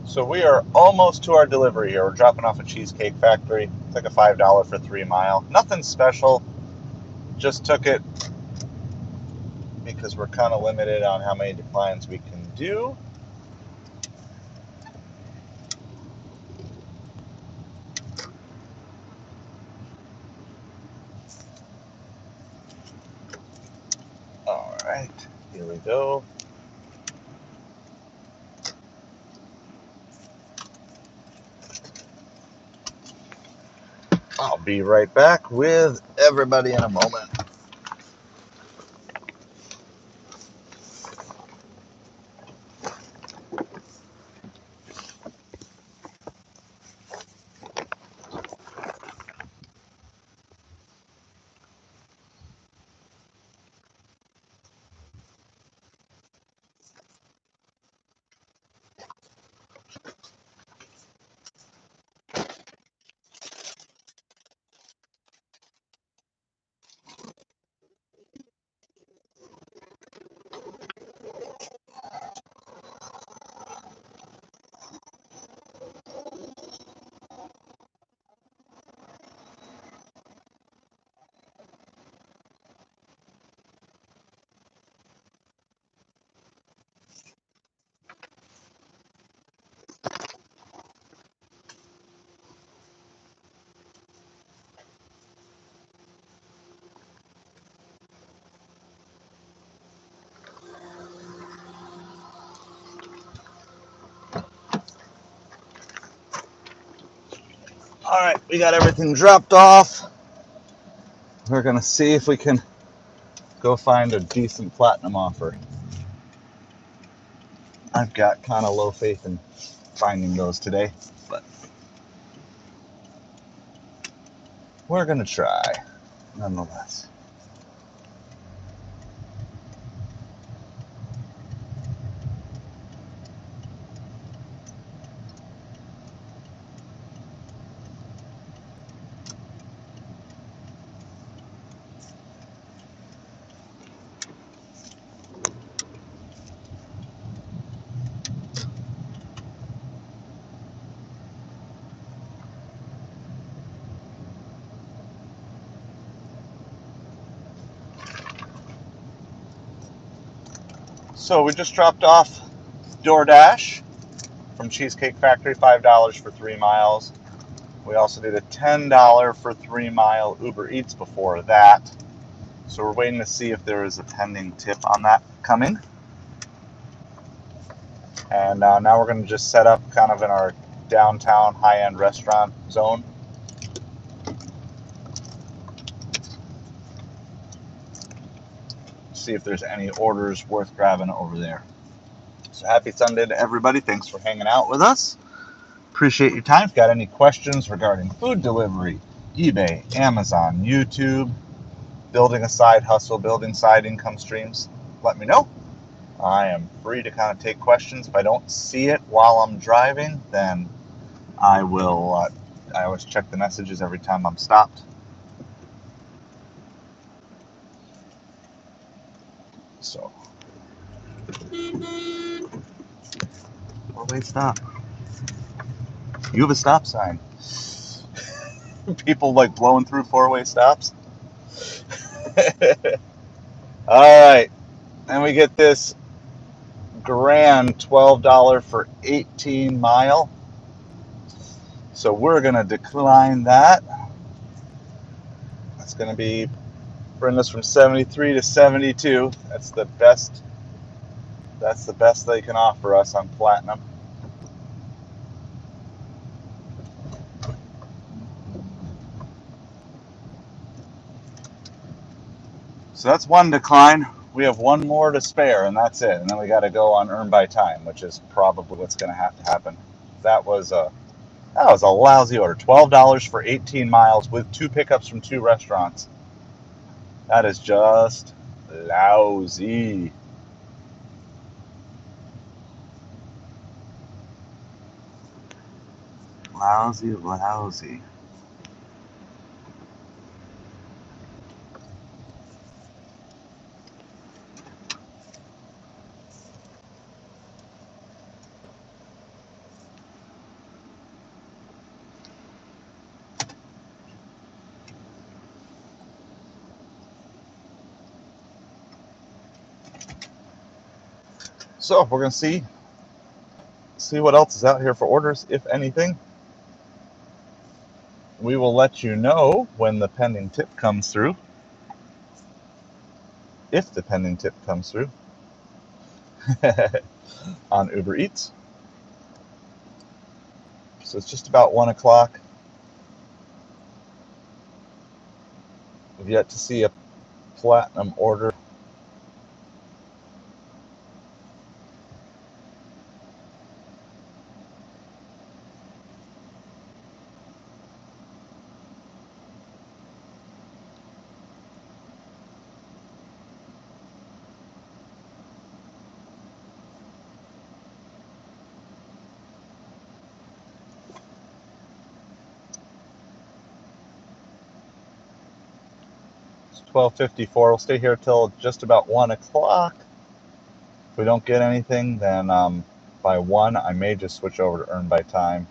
So we are almost to our delivery here. We're dropping off a Cheesecake Factory. It's like a $5 for 3 mile. Nothing special. Just took it because we're kind of limited on how many declines we can do. All right, here we go. I'll be right back with everybody in a moment. All right, we got everything dropped off. We're gonna see if we can go find a decent platinum offer. I've got kind of low faith in finding those today, but we're gonna try nonetheless. So we just dropped off Doordash from Cheesecake Factory, $5 for 3 miles. We also did a $10 for 3 mile Ubereats before that. So we're waiting to see if there is a pending tip on that coming. And now we're going to just set up kind of in our downtown high-end restaurant zone. See if there's any orders worth grabbing over there. So happy Sunday to everybody. Thanks for hanging out with us. Appreciate your time. If you got any questions regarding food delivery, eBay, Amazon, YouTube, building a side hustle, building side income streams, let me know. I am free to kind of take questions. If I don't see it while I'm driving, then I will. I always check the messages every time I'm stopped. So, four-way stop. You have a stop sign. People like blowing through four-way stops. All right, and we get this grand $12 for 18 mile. So we're gonna decline that. That's gonna bring us from 73 to 72. That's the best. That's the best they can offer us on platinum. So that's one decline. We have one more to spare, and that's it. And then we got to go on earn by time, which is probably what's going to have to happen. That was a lousy order. $12 for 18 miles with 2 pickups from 2 restaurants. That is just lousy. Lousy. So we're gonna see what else is out here for orders, if anything. We will let you know when the pending tip comes through, if the pending tip comes through on Ubereats. So it's just about 1 o'clock. We've yet to see a platinum order. It's 12:54. We'll stay here till just about 1 o'clock. If we don't get anything, then by 1, I may just switch over to earn by time.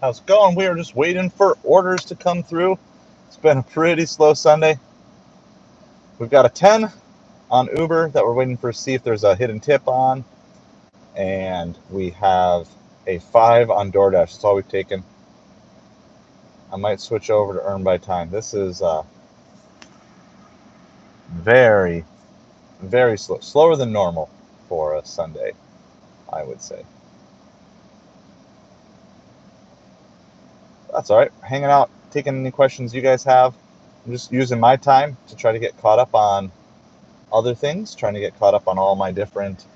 How's it going? We are just waiting for orders to come through. It's been a pretty slow Sunday. We've got a 10 on Uber that we're waiting for to see if there's a hidden tip on. And we have a 5 on Doordash. That's all we've taken. I might switch over to earn by time. This is very, very slow. Slower than normal for a Sunday, I would say. That's all right. Hanging out, taking any questions you guys have. I'm just using my time to try to get caught up on other things, trying to get caught up on all my different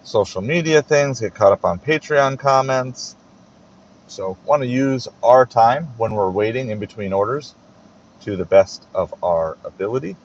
social media things, get caught up on Patreon comments. So want to use our time when we're waiting in between orders to the best of our ability.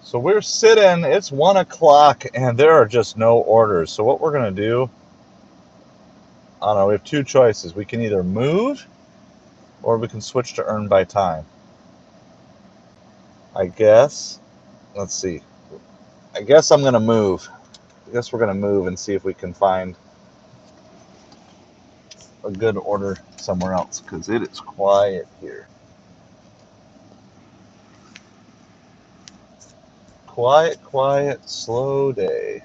So we're sitting, it's 1 o'clock, and there are just no orders. So what we're going to do, I don't know, we have two choices. We can either move, or we can switch to earn by time. I guess, let's see. I guess I'm going to move. I guess we're going to move and see if we can find a good order somewhere else, because it is quiet here. Quiet, quiet, slow day.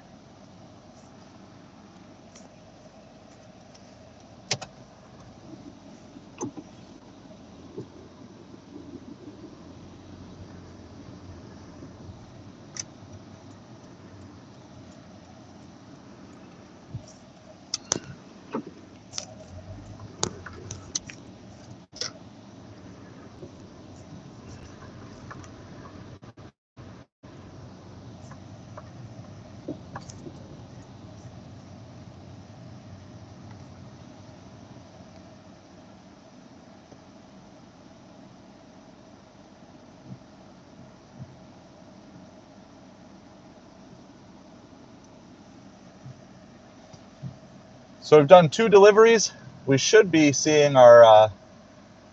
So we've done 2 deliveries. We should be seeing our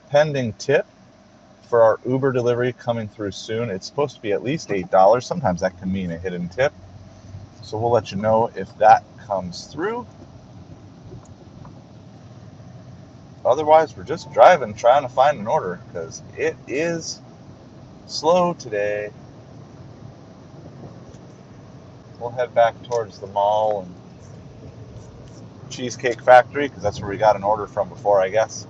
pending tip for our Uber delivery coming through soon. It's supposed to be at least $8. Sometimes that can mean a hidden tip. So we'll let you know if that comes through. Otherwise, we're just driving, trying to find an order, because it is slow today. We'll head back towards the mall and Cheesecake Factory, because that's where we got an order from before, I guess.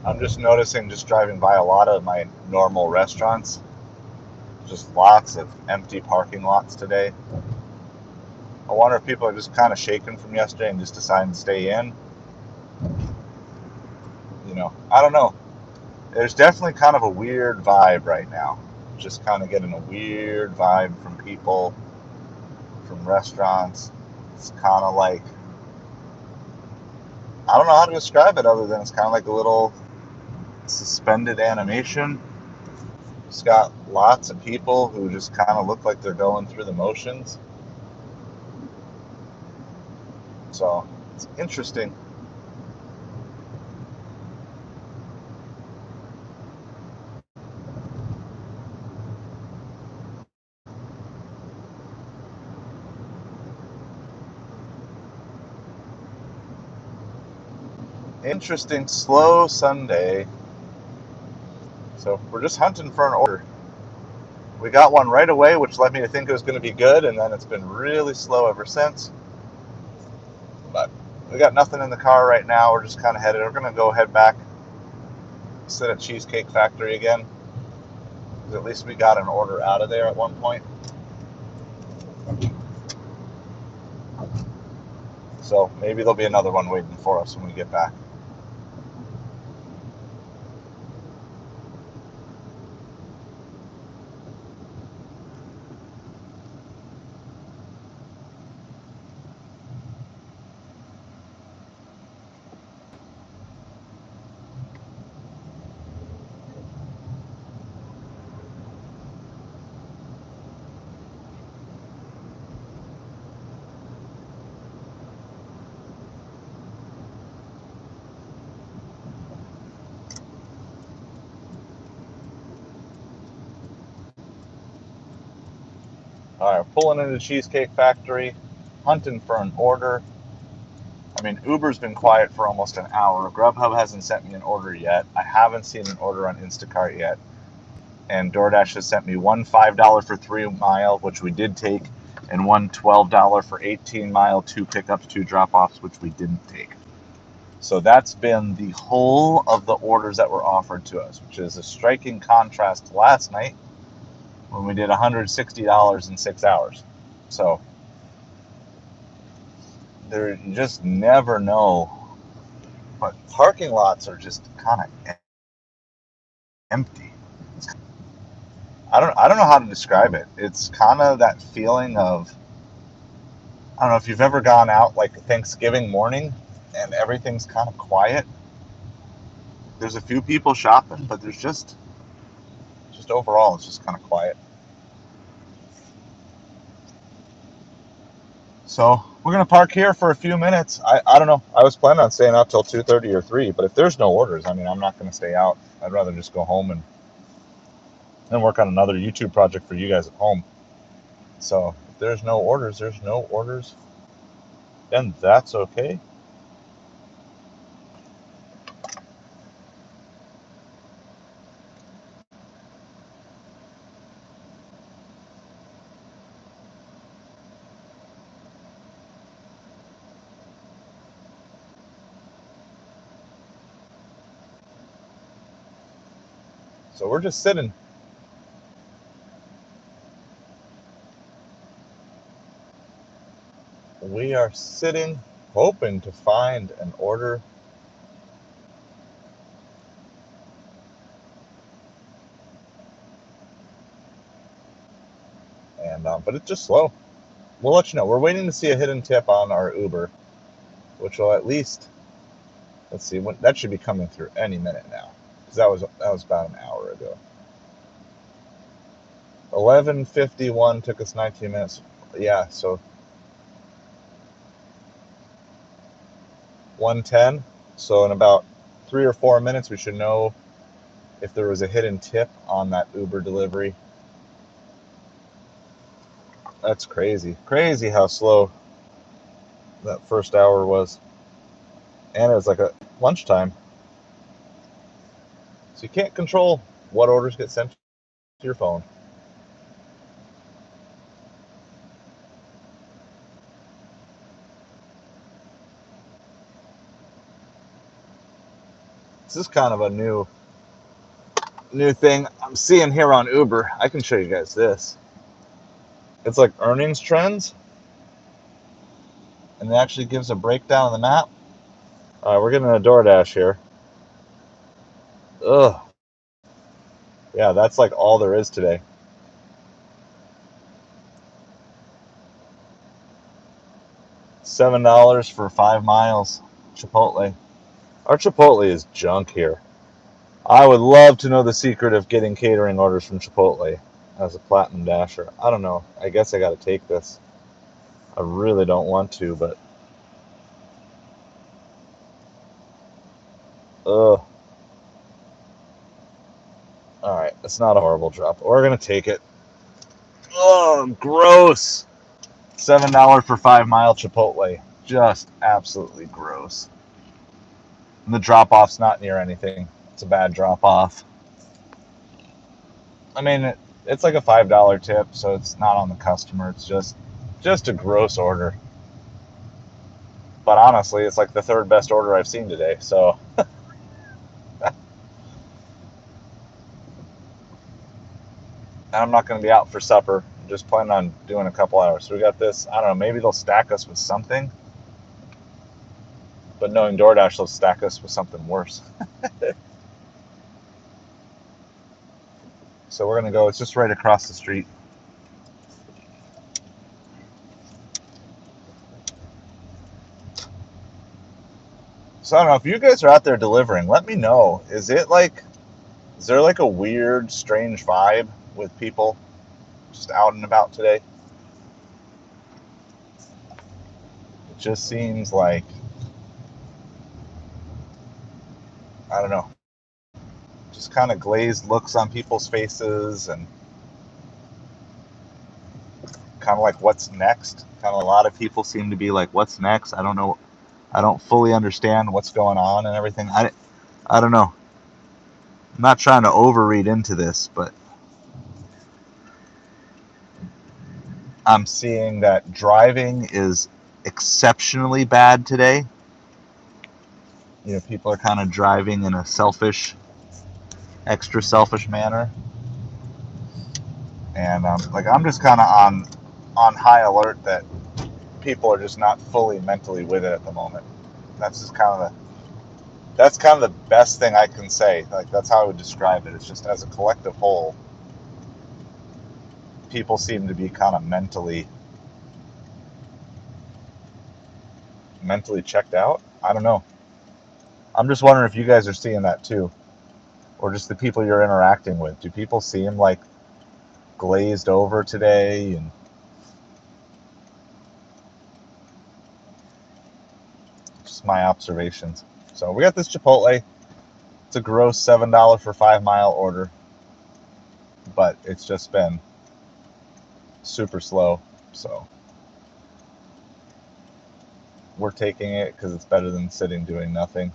I'm just noticing, just driving by a lot of my normal restaurants, just lots of empty parking lots today. I wonder if people are just kind of shaken from yesterday and just deciding to stay in. I don't know. There's definitely kind of a weird vibe right now. Just kind of getting a weird vibe from people, from restaurants. It's kind of like, I don't know how to describe it other than it's kind of like a little suspended animation. It's got lots of people who just kind of look like they're going through the motions. So it's interesting. Interesting, slow Sunday. So we're just hunting for an order. We got one right away, which led me to think it was going to be good, and then it's been really slow ever since. But we got nothing in the car right now. We're just kind of headed. We're going to head back, sit at Cheesecake Factory again. At least we got an order out of there at one point. So maybe there'll be another one waiting for us when we get back. All right, pulling into Cheesecake Factory, hunting for an order. I mean, Uber's been quiet for almost an hour. Grubhub hasn't sent me an order yet. I haven't seen an order on Instacart yet. And Doordash has sent me one $5 for 3 mile, which we did take, and one $12 for 18 mile, 2 pickups, 2 drop-offs, which we didn't take. So that's been the whole of the orders that were offered to us, which is a striking contrast to last night when we did $160 in 6 hours. So there, you just never know. But parking lots are just kind of empty. I don't know how to describe it. It's kind of that feeling of, I don't know if you've ever gone out like Thanksgiving morning and everything's kind of quiet. There's a few people shopping, but there's just overall it's just kind of quiet. So we're gonna park here for a few minutes. I don't know. I was planning on staying out till 2:30 or 3, but if there's no orders, I mean, I'm not gonna stay out. I'd rather just go home and then work on another YouTube project for you guys at home. So if there's no orders, then that's okay. So we're just sitting. We are sitting, hoping to find an order. And but it's just slow. We'll let you know. We're waiting to see a hidden tip on our Uber, which will at least, let's see, that should be coming through any minute now, because that was about an hour ago. 11:51 took us 19 minutes. Yeah, so 1:10. So in about 3 or 4 minutes, we should know if there was a hidden tip on that Uber delivery. That's crazy. Crazy how slow that first hour was. And it was like a lunchtime. So you can't control what orders get sent to your phone. This is kind of a new thing I'm seeing here on Uber. I can show you guys this. It's like earnings trends, and it actually gives a breakdown of the map. All right, we're getting a Doordash here. Ugh. Yeah, that's like all there is today. $7 for 5 miles. Chipotle. Our Chipotle is junk here. I would love to know the secret of getting catering orders from Chipotle as a Platinum Dasher. I don't know. I guess I got to take this. I really don't want to, but ugh. All right, it's not a horrible drop. We're gonna take it. Oh, gross! $7 for 5 mile Chipotle. Just absolutely gross. And the drop off's not near anything. It's a bad drop off. I mean, it's like a $5 tip, so it's not on the customer. It's just a gross order. But honestly, it's like the third best order I've seen today. So I'm not going to be out for supper. I'm just planning on doing a couple hours. So we got this. I don't know. Maybe they'll stack us with something. But knowing Doordash, they'll stack us with something worse. So we're going to go. It's just right across the street. So I don't know. If you guys are out there delivering, let me know. Is there like a weird, strange vibe with people just out and about today? It just seems like, I don't know, just kind of glazed looks on people's faces and kind of like what's next. Kind of a lot of people seem to be like, what's next? I don't know. I don't fully understand what's going on and everything. I don't know. I'm not trying to overread into this, but I'm seeing that driving is exceptionally bad today. People are kind of driving in a extra selfish manner, and I'm just kind of on high alert that people are just not fully mentally with it at the moment. That's kind of the best thing I can say. Like, that's how I would describe it. It's just, as a collective whole, people seem to be kind of mentally checked out. I don't know. I'm just wondering if you guys are seeing that too, or just the people you're interacting with. Do people seem like glazed over today? And just my observations. So we got this Chipotle. It's a gross $7 for 5 mile order, but it's just been super slow. So we're taking it because it's better than sitting doing nothing.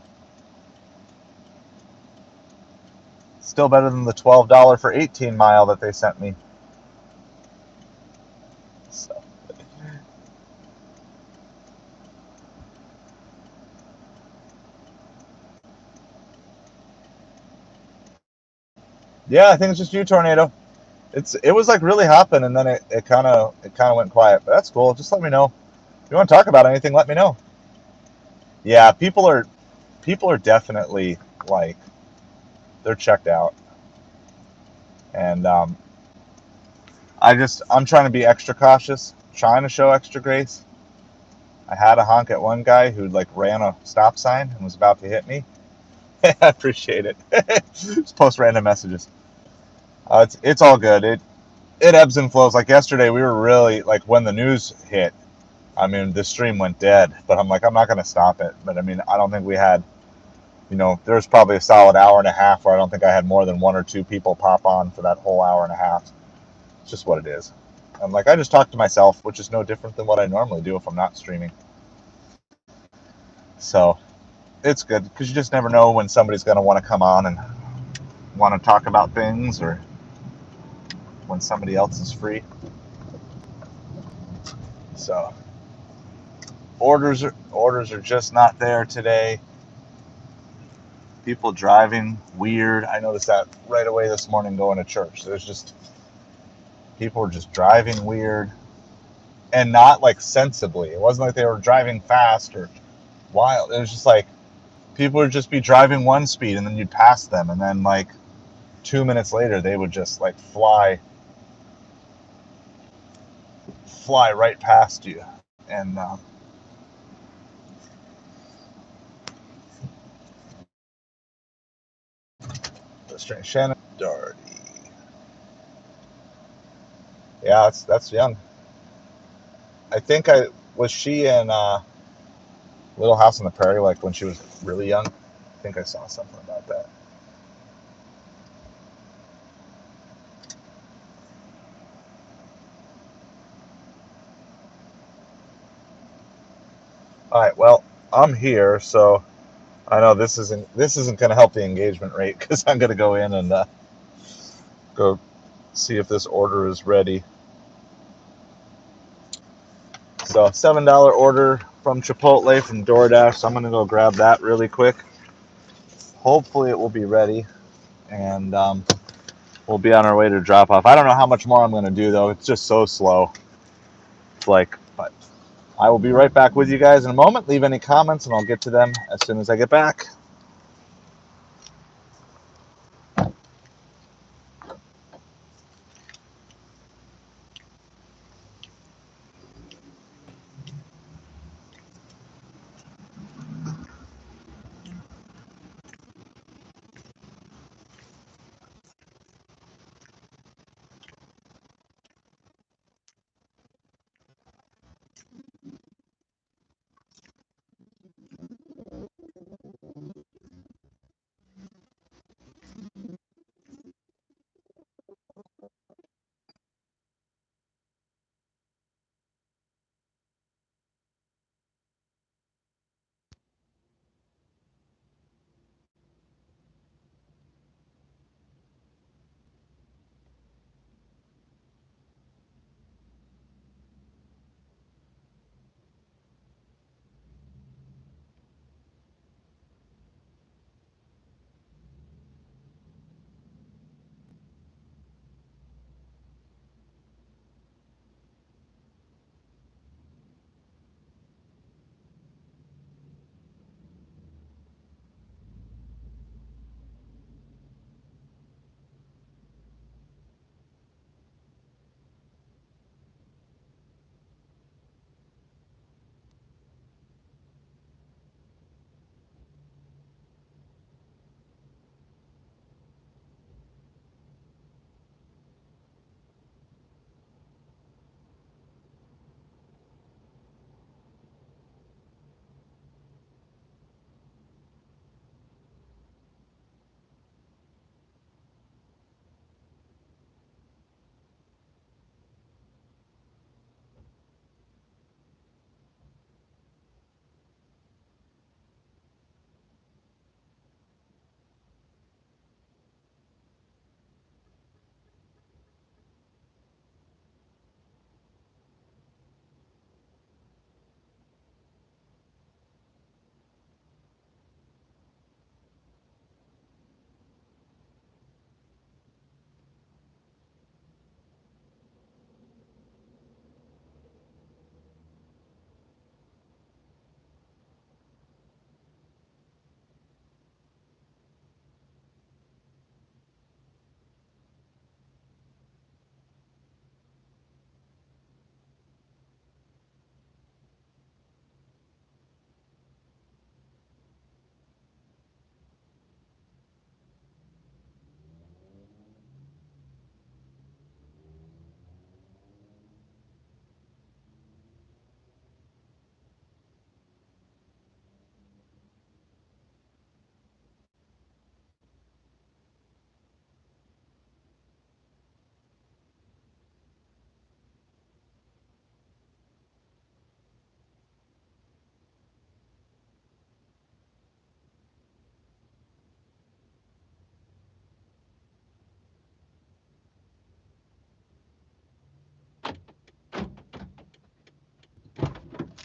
Still better than the $12 for 18 mile that they sent me. So yeah, I think it's just you, Tornado. It was like really hopping, and then it kind of went quiet. But that's cool. Just let me know if you want to talk about anything. Let me know. Yeah, people are definitely like, they're checked out, and I'm trying to be extra cautious, trying to show extra grace. I had a honk at one guy who like ran a stop sign and was about to hit me. I appreciate it. Just post random messages. It's all good. It ebbs and flows. Like yesterday, we were really like, when the news hit, I mean, the stream went dead. But I'm like, I'm not going to stop it. But I mean, I don't think we had, there was probably a solid hour and a half where I don't think I had more than one or two people pop on for that whole hour and a half. It's just what it is. I'm like, I just talk to myself, which is no different than what I normally do if I'm not streaming. So it's good because you just never know when somebody's going to want to come on and want to talk about things, or when somebody else is free. So orders are just not there today. People driving weird. I noticed that right away this morning going to church. There's just people were just driving weird, and not like sensibly. It wasn't like they were driving fast or wild. It was just like people would just be driving one speed, and then you'd pass them, and then like 2 minutes later they would just like fly right past you. And Shannon Doherty. Yeah, that's young. I think I was she in Little House on the Prairie, like when she was really young. I think I saw something about that. All right, well, I'm here, so I know this isn't going to help the engagement rate because I'm going to go in and go see if this order is ready. So $7 order from Chipotle from Doordash. So I'm going to go grab that really quick. Hopefully it will be ready, and we'll be on our way to drop off. I don't know how much more I'm going to do though. It's just so slow. It's like, but I will be right back with you guys in a moment. Leave any comments and I'll get to them as soon as I get back.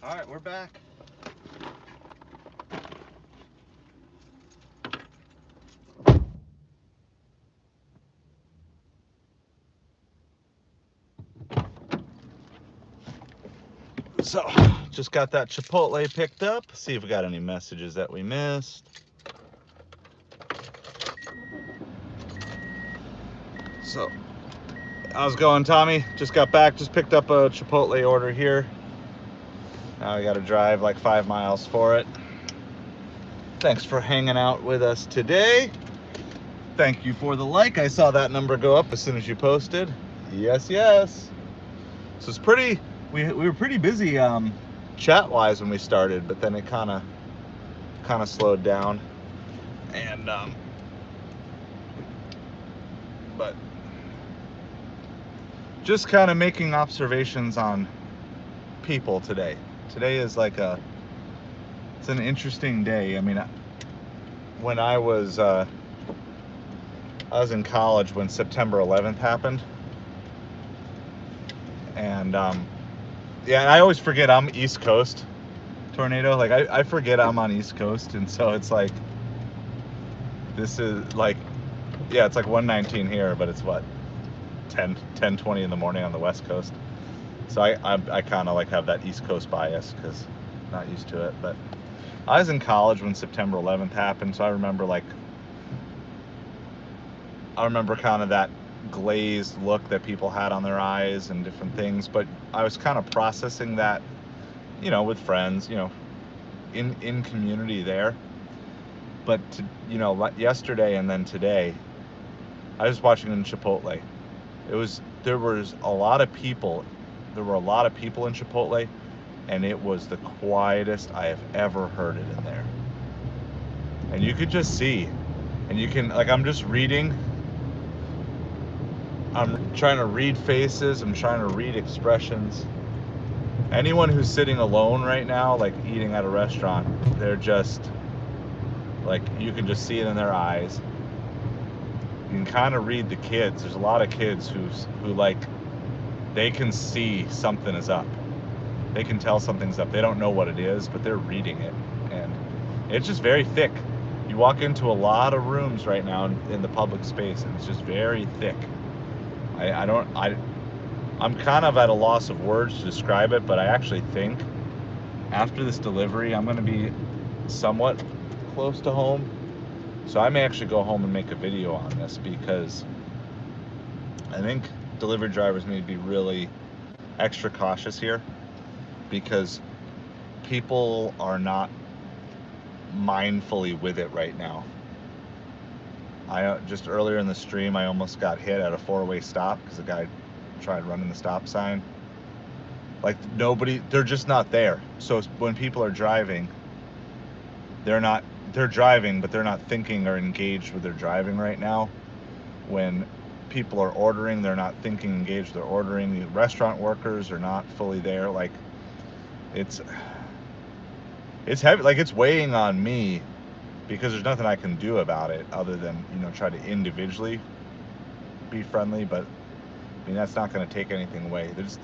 All right, we're back. So, just got that Chipotle picked up. See if we got any messages that we missed. So, how's it going, Tommy? Just got back, just picked up a Chipotle order here. Now we got to drive like 5 miles for it. Thanks for hanging out with us today. Thank you for the like. I saw that number go up as soon as you posted. Yes, yes. So it's pretty, we were pretty busy chat-wise when we started, but then it kind of slowed down. And but just kind of making observations on people today. Today is like it's an interesting day. I mean, when I was in college when September 11th happened, and yeah, and I always forget I'm East Coast tornado. Like I forget I'm on East Coast, and so it's like this is like, yeah, it's like 1:19 here, but it's what 10:20 in the morning on the West Coast. So I kind of like have that East Coast bias because I'm not used to it. But I was in college when September 11th happened, so I remember kind of that glazed look that people had on their eyes and different things. But I was kind of processing that, with friends, in community there. But yesterday and then today, I was watching in Chipotle. There were a lot of people in Chipotle, and it was the quietest I have ever heard it in there. And you could just see, and you can, like, I'm just reading. I'm trying to read faces. I'm trying to read expressions. Anyone who's sitting alone right now, like eating at a restaurant, they're just, like, you can just see it in their eyes. You can kind of read the kids. There's a lot of kids who like, they can see something is up. They can tell something's up. They don't know what it is, but they're reading it. And it's just very thick. You walk into a lot of rooms right now in the public space, and it's just very thick. I'm kind of at a loss of words to describe it, but I actually think after this delivery, I'm going to be somewhat close to home. So I may actually go home and make a video on this, because I think delivery drivers need to be really extra cautious here, because people are not mindfully with it right now. I just earlier in the stream, I almost got hit at a 4-way stop because a guy tried running the stop sign. Like, they're just not there. So when people are driving, they're driving, but they're not thinking or engaged with their driving right now. When people are ordering, they're not thinking, engaged with their ordering. The restaurant workers are not fully there. Like, it's heavy. Like, it's weighing on me, because there's nothing I can do about it other than, try to individually be friendly. But I mean, that's not going to take anything away. There's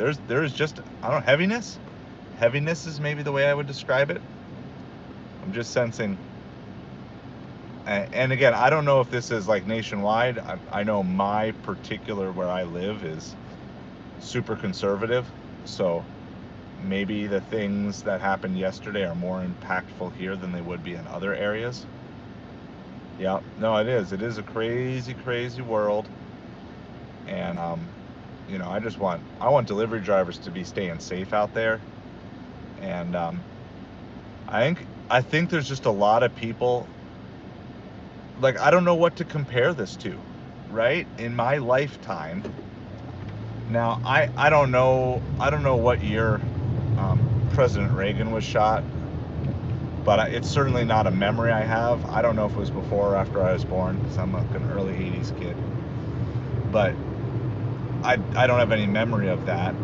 just, I don't know, heaviness. Heaviness is maybe the way I would describe it. I'm just sensing. And again, I don't know if this is like nationwide. I know my particular, where I live, is super conservative. So maybe the things that happened yesterday are more impactful here than they would be in other areas. Yeah, no, it is. It is a crazy, crazy world. And, I want delivery drivers to be staying safe out there. And I think there's just a lot of people, like, I don't know what to compare this to, right? In my lifetime. Now, I don't know what year President Reagan was shot, but it's certainly not a memory I have. I don't know if it was before or after I was born, because I'm like an early 80s kid. But I don't have any memory of that.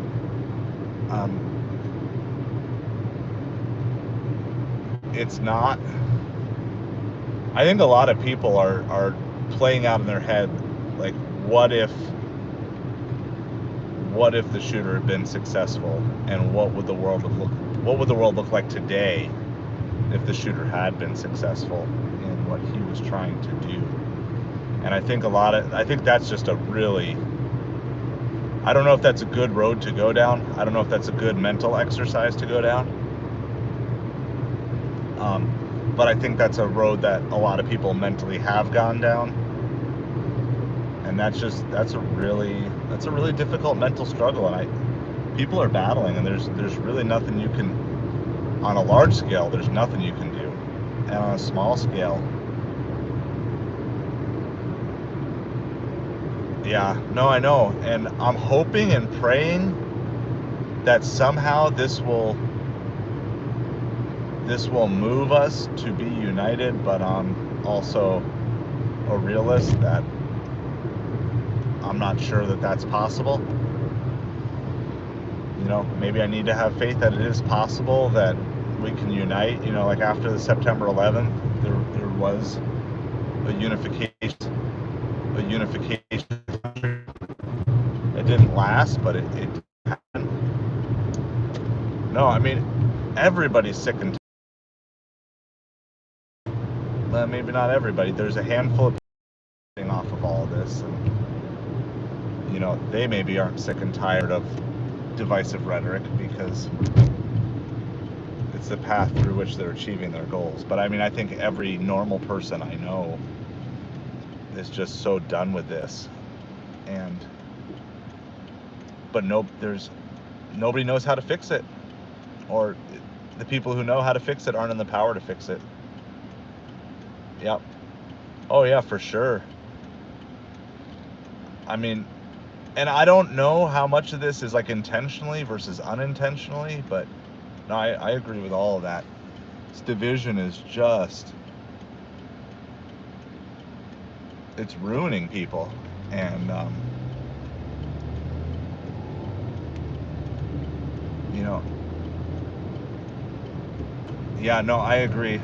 It's not. I think a lot of people are playing out in their head, like, what what if the shooter had been successful, and what would the world look like today if the shooter had been successful in what he was trying to do. And I think that's just a really, I don't know if that's a good road to go down. I don't know if that's a good mental exercise to go down. But I think that's a road that a lot of people mentally have gone down. And that's a really difficult mental struggle. And people are battling, and there's really nothing you can, on a large scale, there's nothing you can do. And on a small scale, yeah, no, I know. And I'm hoping and praying that somehow this will move us to be united, but I'm also a realist that I'm not sure that that's possible. You know, maybe I need to have faith that it is possible that we can unite. You know, like after the September 11th, there was a unification. It didn't last, but it happened. No, I mean, everybody's sick and well, maybe not everybody. There's a handful of people getting off of all of this, and you know, they maybe aren't sick and tired of divisive rhetoric because it's the path through which they're achieving their goals. But I mean, I think every normal person I know is just so done with this, but nobody knows how to fix it, or the people who know how to fix it aren't in the power to fix it. Yep. Oh yeah, for sure. I mean, and I don't know how much of this is like intentionally versus unintentionally, but no, I agree with all of that. This division is just, it's ruining people. And, you know, yeah, no, I agree.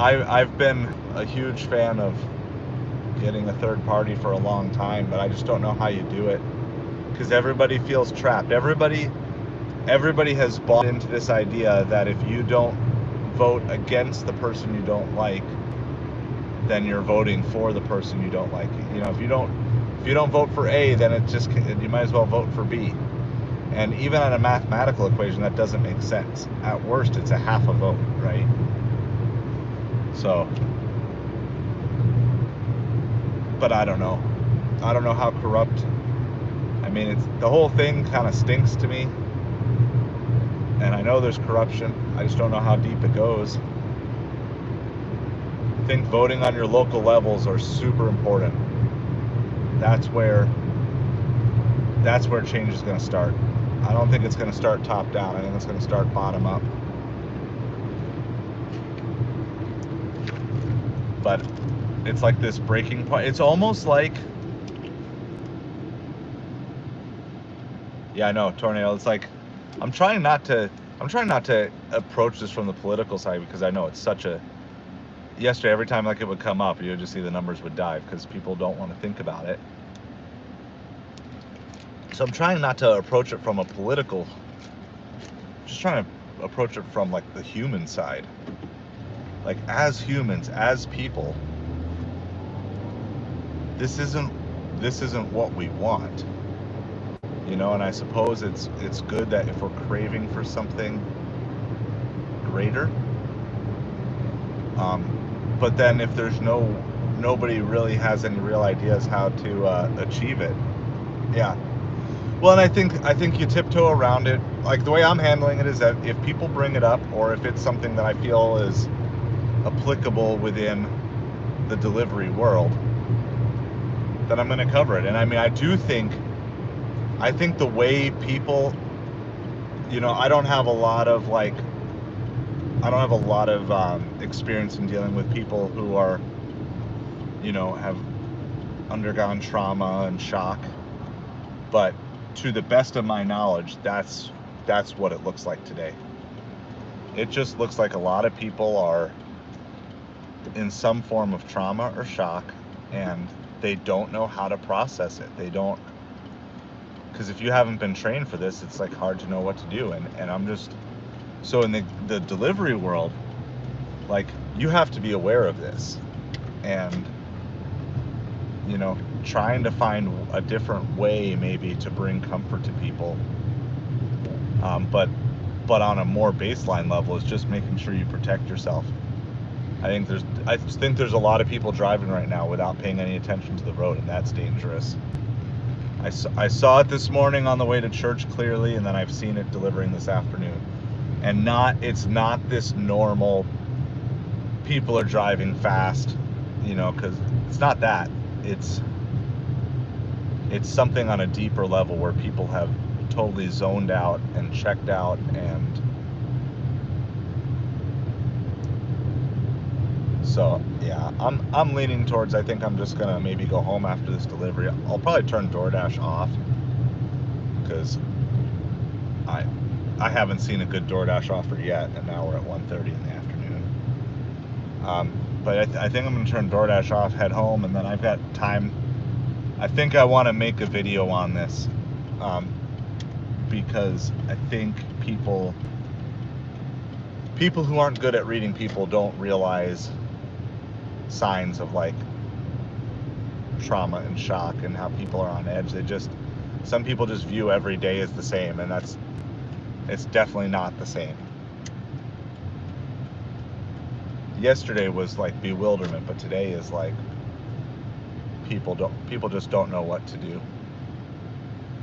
I've been a huge fan of getting a third party for a long time, but I just don't know how you do it because everybody feels trapped. Everybody has bought into this idea that if you don't vote against the person you don't like, then you're voting for the person you don't like. You know, if you don't vote for A, then you might as well vote for B. And even on a mathematical equation, that doesn't make sense. At worst, it's a half a vote, right? So, but I don't know. I don't know how corrupt. I mean, the whole thing kind of stinks to me. And I know there's corruption. I just don't know how deep it goes. I think voting on your local levels are super important. That's where change is going to start. I don't think it's going to start top down. I think it's going to start bottom up. But it's like this breaking point. It's almost like, yeah, I know, tornado. It's like I'm trying not to approach this from the political side because I know it's such a. Yesterday, every time like it would come up, you would just see the numbers would dive because people don't want to think about it. So I'm trying not to approach it from a political. Just trying to approach it from like the human side. Like as humans, as people, this isn't what we want. You know, and I suppose it's good that if we're craving for something greater, but then if there's nobody really has any real ideas how to achieve it, yeah. Well, and I think you tiptoe around it. Like the way I'm handling it is that if people bring it up, or if it's something that I feel is applicable within the delivery world, then I'm going to cover it. And I mean, I think the way people, you know, I don't have a lot of experience in dealing with people who are, you know, have undergone trauma and shock, but to the best of my knowledge, that's what it looks like today. It just looks like a lot of people are in some form of trauma or shock, and they don't know how to process it. They don't, because if you haven't been trained for this, it's like hard to know what to do. And I'm just, so in the delivery world, like, you have to be aware of this, and you know, trying to find a different way maybe to bring comfort to people, but on a more baseline level is just making sure you protect yourself. I just think there's a lot of people driving right now without paying any attention to the road, and that's dangerous. I saw it this morning on the way to church clearly, and then I've seen it delivering this afternoon. And it's not this normal, people are driving fast, you know, because it's not that. It's something on a deeper level where people have totally zoned out and checked out, and so yeah, I'm leaning towards, I think I'm just gonna maybe go home after this delivery. I'll probably turn DoorDash off because I haven't seen a good DoorDash offer yet, and now we're at 1:30 in the afternoon. But I think I'm gonna turn DoorDash off, head home, and then I've got time. I think I want to make a video on this because I think people who aren't good at reading people don't realize signs of like trauma and shock and how people are on edge. Some people just view every day as the same, and it's definitely not the same. Yesterday was like bewilderment, but today is like people just don't know what to do.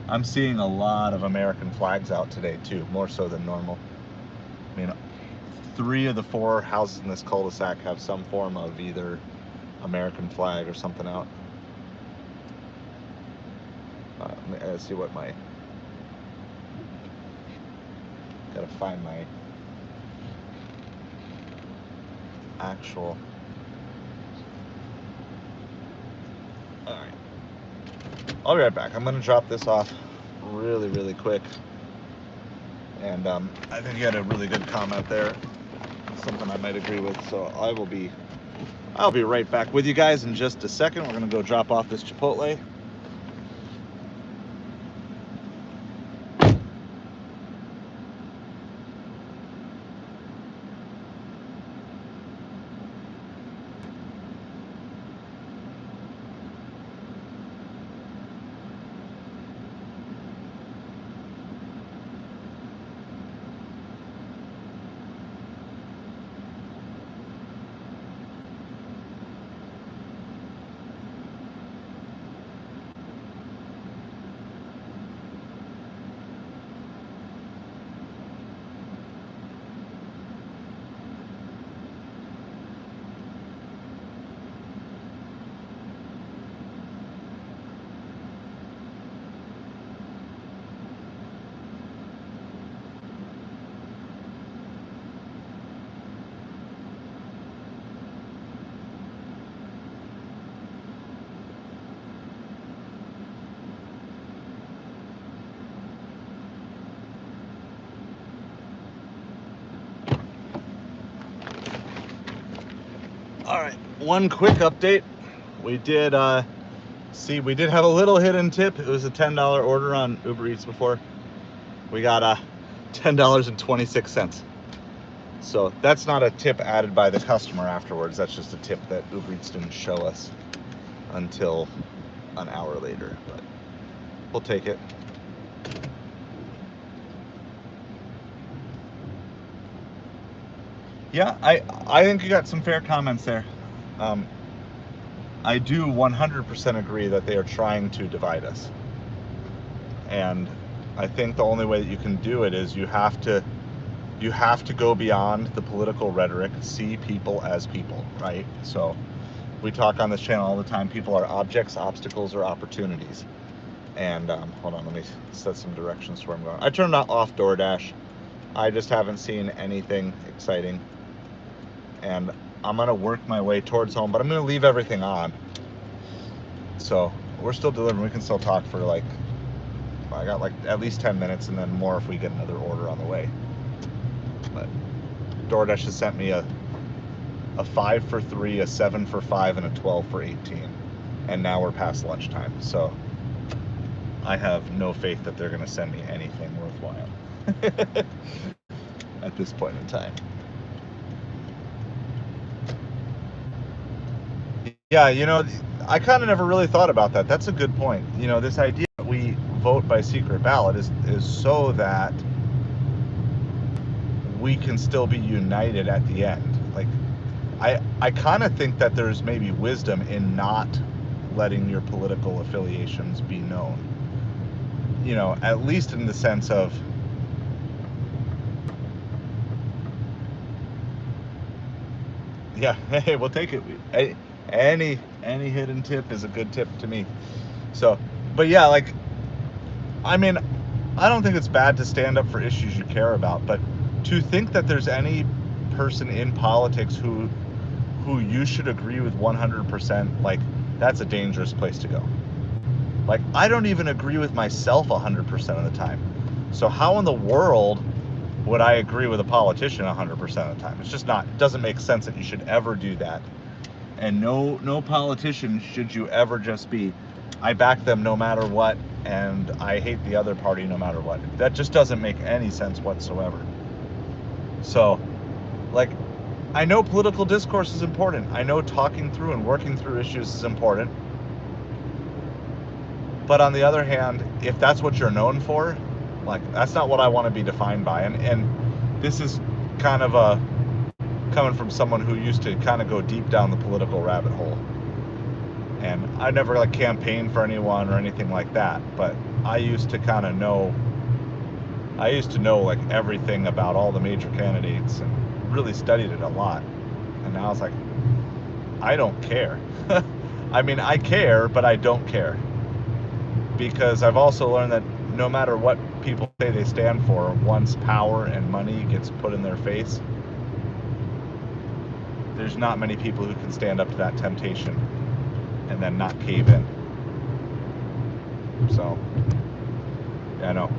I'm seeing a lot of American flags out today too, more so than normal. I mean, 3 of the 4 houses in this cul-de-sac have some form of either American flag or something out. Let's see what gotta find my actual. Alright. I'll be right back. I'm gonna drop this off really, really quick. And I think you had a really good comment there. Something I might agree with. So I'll be right back with you guys in just a second. We're gonna go drop off this Chipotle. All right, one quick update. We did have a little hidden tip. It was a $10 order on Ubereats before. We got $10.26. So that's not a tip added by the customer afterwards. That's just a tip that Ubereats didn't show us until an hour later, but we'll take it. Yeah, I think you got some fair comments there. I do 100% agree that they are trying to divide us. And I think the only way that you can do it is you have to go beyond the political rhetoric, see people as people, right? So we talk on this channel all the time, people are objects, obstacles, or opportunities. And hold on, let me set some directions to where I'm going. I turned off DoorDash. I just haven't seen anything exciting. And I'm gonna work my way towards home, but I'm gonna leave everything on. So we're still delivering. We can still talk for like, I got like at least 10 minutes and then more if we get another order on the way. But DoorDash has sent me a a 5 for 3, a 7 for 5, and a 12 for 18. And now we're past lunchtime, so I have no faith that they're going to send me anything worthwhile at this point in time. Yeah, I kind of never really thought about that. That's a good point. This idea that we vote by secret ballot is so that we can still be united at the end. Like, I kind of think that there's maybe wisdom in not letting your political affiliations be known. At least in the sense of, yeah, hey, we'll take it. Any hidden tip is a good tip to me. So, but yeah, like, I mean, I don't think it's bad to stand up for issues you care about, but to think that there's any person in politics who you should agree with 100%, like, that's a dangerous place to go. Like, I don't even agree with myself 100% of the time. So how in the world would I agree with a politician 100% of the time? It's just not, it doesn't make sense that you should ever do that. And no politician should you ever just be, I back them no matter what, and I hate the other party no matter what. That just doesn't make any sense whatsoever. So, like, I know political discourse is important. I know talking through and working through issues is important. But on the other hand, if that's what you're known for, like, that's not what I want to be defined by. And this is kind of coming from someone who used to kind of go deep down the political rabbit hole. And I never like campaigned for anyone or anything like that, but I used to kind of know, like everything about all the major candidates and really studied it a lot. And now it's like, I don't care. I mean, I care, but I don't care. Because I've also learned that no matter what people say they stand for, once power and money gets put in their face, there's not many people who can stand up to that temptation and then not cave in. So, yeah, I know.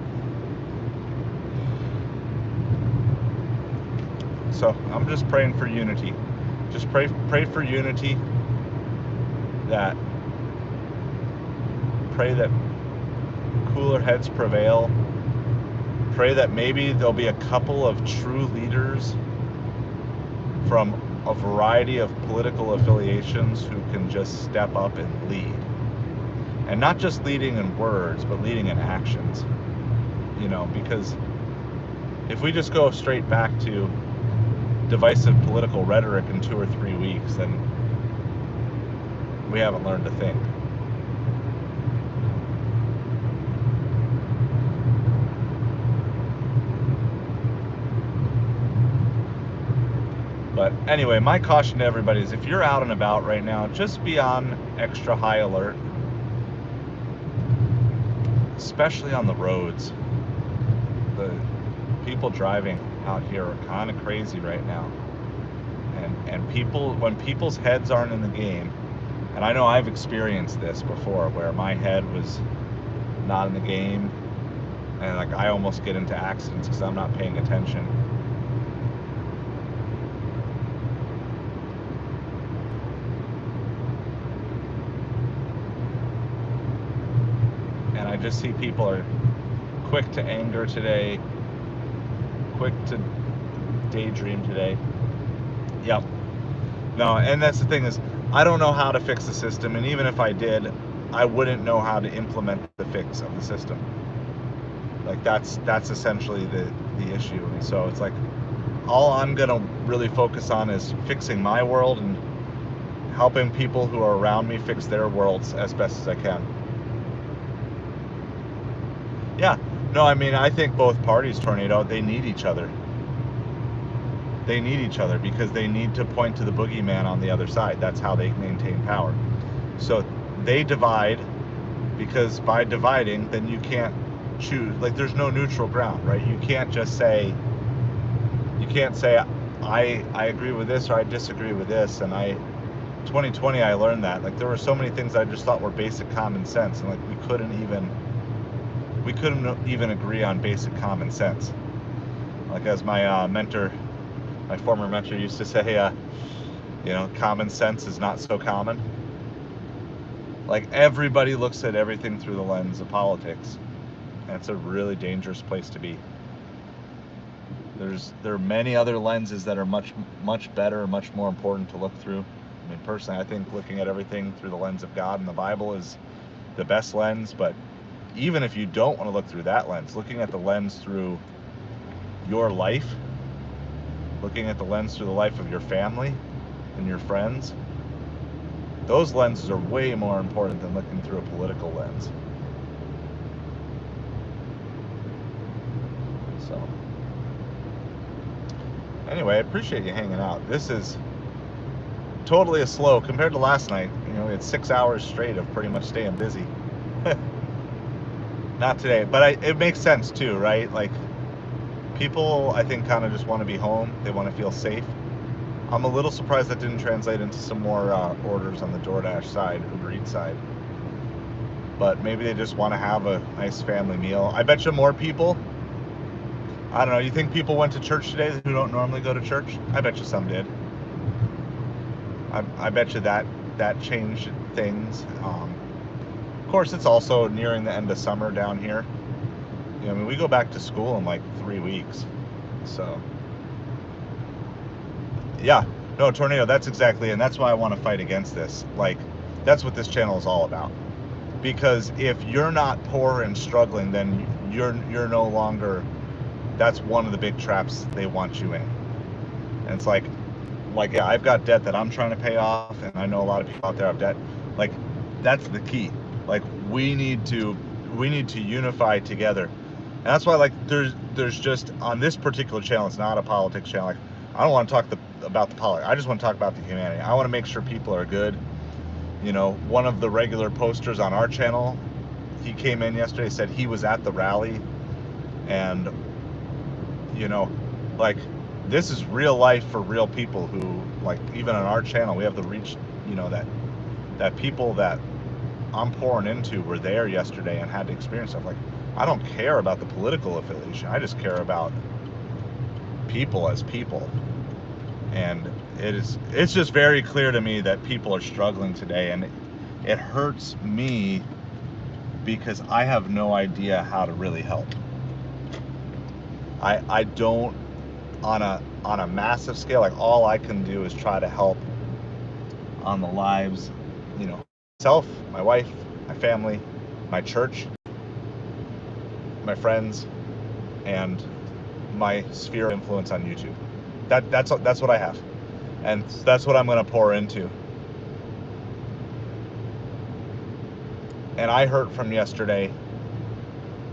So I'm just praying for unity. Just pray for unity. Pray that cooler heads prevail. Pray that maybe there'll be a couple of true leaders from a variety of political affiliations who can just step up and lead. And not just leading in words, but leading in actions. Because if we just go straight back to divisive political rhetoric in 2 or 3 weeks, then we haven't learned a thing. But anyway, my caution to everybody is if you're out and about right now, just be on extra high alert, especially on the roads. The people driving out here are kind of crazy right now. And when people's heads aren't in the game, and I know I've experienced this before where my head was not in the game, and like I almost get into accidents because I'm not paying attention. And I just see people are quick to anger today, quick to daydream today. Yep. No, and that's the thing is, I don't know how to fix the system, and even if I did, I wouldn't know how to implement the fix of the system. Like that's essentially the issue. And so it's like all I'm gonna really focus on is fixing my world and helping people who are around me fix their worlds as best as I can. Yeah. No, I mean, I think both parties, Tornado, they need each other. They need each other because they need to point to the boogeyman on the other side. That's how they maintain power. So they divide because by dividing, then you can't choose. Like, there's no neutral ground, right? You can't say I agree with this or I disagree with this. And 2020, I learned that. Like, there were so many things I just thought were basic common sense, and like we couldn't even agree on basic common sense. Like, as my former mentor used to say, You know, common sense is not so common. Like, everybody looks at everything through the lens of politics, and it's a really dangerous place to be. There are many other lenses that are much better, much more important to look through. I mean, personally, I think looking at everything through the lens of God and the Bible is the best lens. But even if you don't want to look through that lens, looking at the lens through your life, looking at the lens through the life of your family and your friends, those lenses are way more important than looking through a political lens. So anyway, I appreciate you hanging out. This is totally a slow compared to last night. You know, we had 6 hours straight of pretty much staying busy. Not today, but it makes sense too, right? Like, people, I think, kind of just want to be home. They want to feel safe. I'm a little surprised that didn't translate into some more orders on the Doordash side, Ubereats side. But maybe they just want to have a nice family meal. I bet you more people, I don't know, you think people went to church today who don't normally go to church? I bet you some did. I bet you that changed things. Of course, it's also nearing the end of summer down here. You know, I mean, we go back to school in like 3 weeks. So, yeah, no, tornado, that's exactly, and that's why I want to fight against this. Like, that's what this channel is all about. Because if you're not poor and struggling, then you're no longer, that's one of the big traps they want you in. And it's like, yeah, I've got debt that I'm trying to pay off, and I know a lot of people out there have debt. Like, that's the key. Like, we need to unify together. And that's why, like, there's just, on this particular channel, it's not a politics channel. Like, I don't want to talk about the politics. I just want to talk about the humanity. I want to make sure people are good. You know, one of the regular posters on our channel, he came in yesterday, said he was at the rally, and, you know, like, this is real life for real people who, like, even on our channel, we have the reach, you know, that people that I'm pouring into were there yesterday and had to experience stuff. Like, I don't care about the political affiliation. I just care about people as people. And it's just very clear to me that people are struggling today, and it hurts me because I have no idea how to really help. I don't, on a massive scale. Like, all I can do is try to help on the lives, you know, myself, my wife, my family, my church, my friends, and my sphere of influence on YouTube. That's what I have, and that's what I'm going to pour into. And I hurt from yesterday,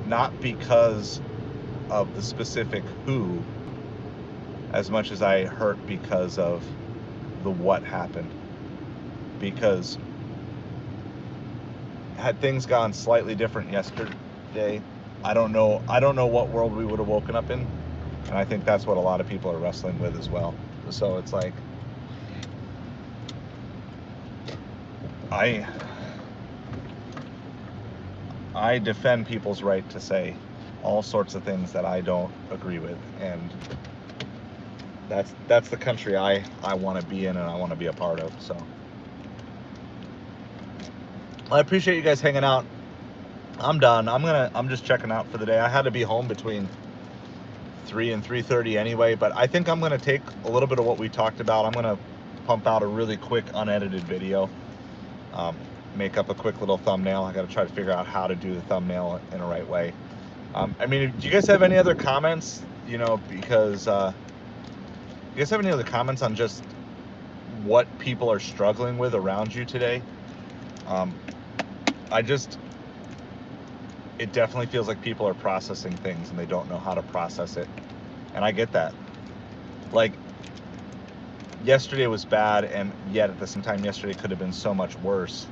not because of the specific who, as much as I hurt because of the what happened. Because had things gone slightly different yesterday, I don't know what world we would have woken up in. And I think that's what a lot of people are wrestling with as well. So it's like, I defend people's right to say all sorts of things that I don't agree with, and that's the country I want to be in and I want to be a part of. So I appreciate you guys hanging out. I'm done. I'm just checking out for the day. I had to be home between 3 and 3:30 anyway, but I think I'm gonna take a little bit of what we talked about. I'm gonna pump out a really quick unedited video, make up a quick little thumbnail. I gotta try to figure out how to do the thumbnail in a right way. I mean, do you guys have any other comments? You know, because you guys have any other comments on just what people are struggling with around you today? It definitely feels like people are processing things and they don't know how to process it. And I get that. Like, yesterday was bad, and yet at the same time, yesterday could have been so much worse.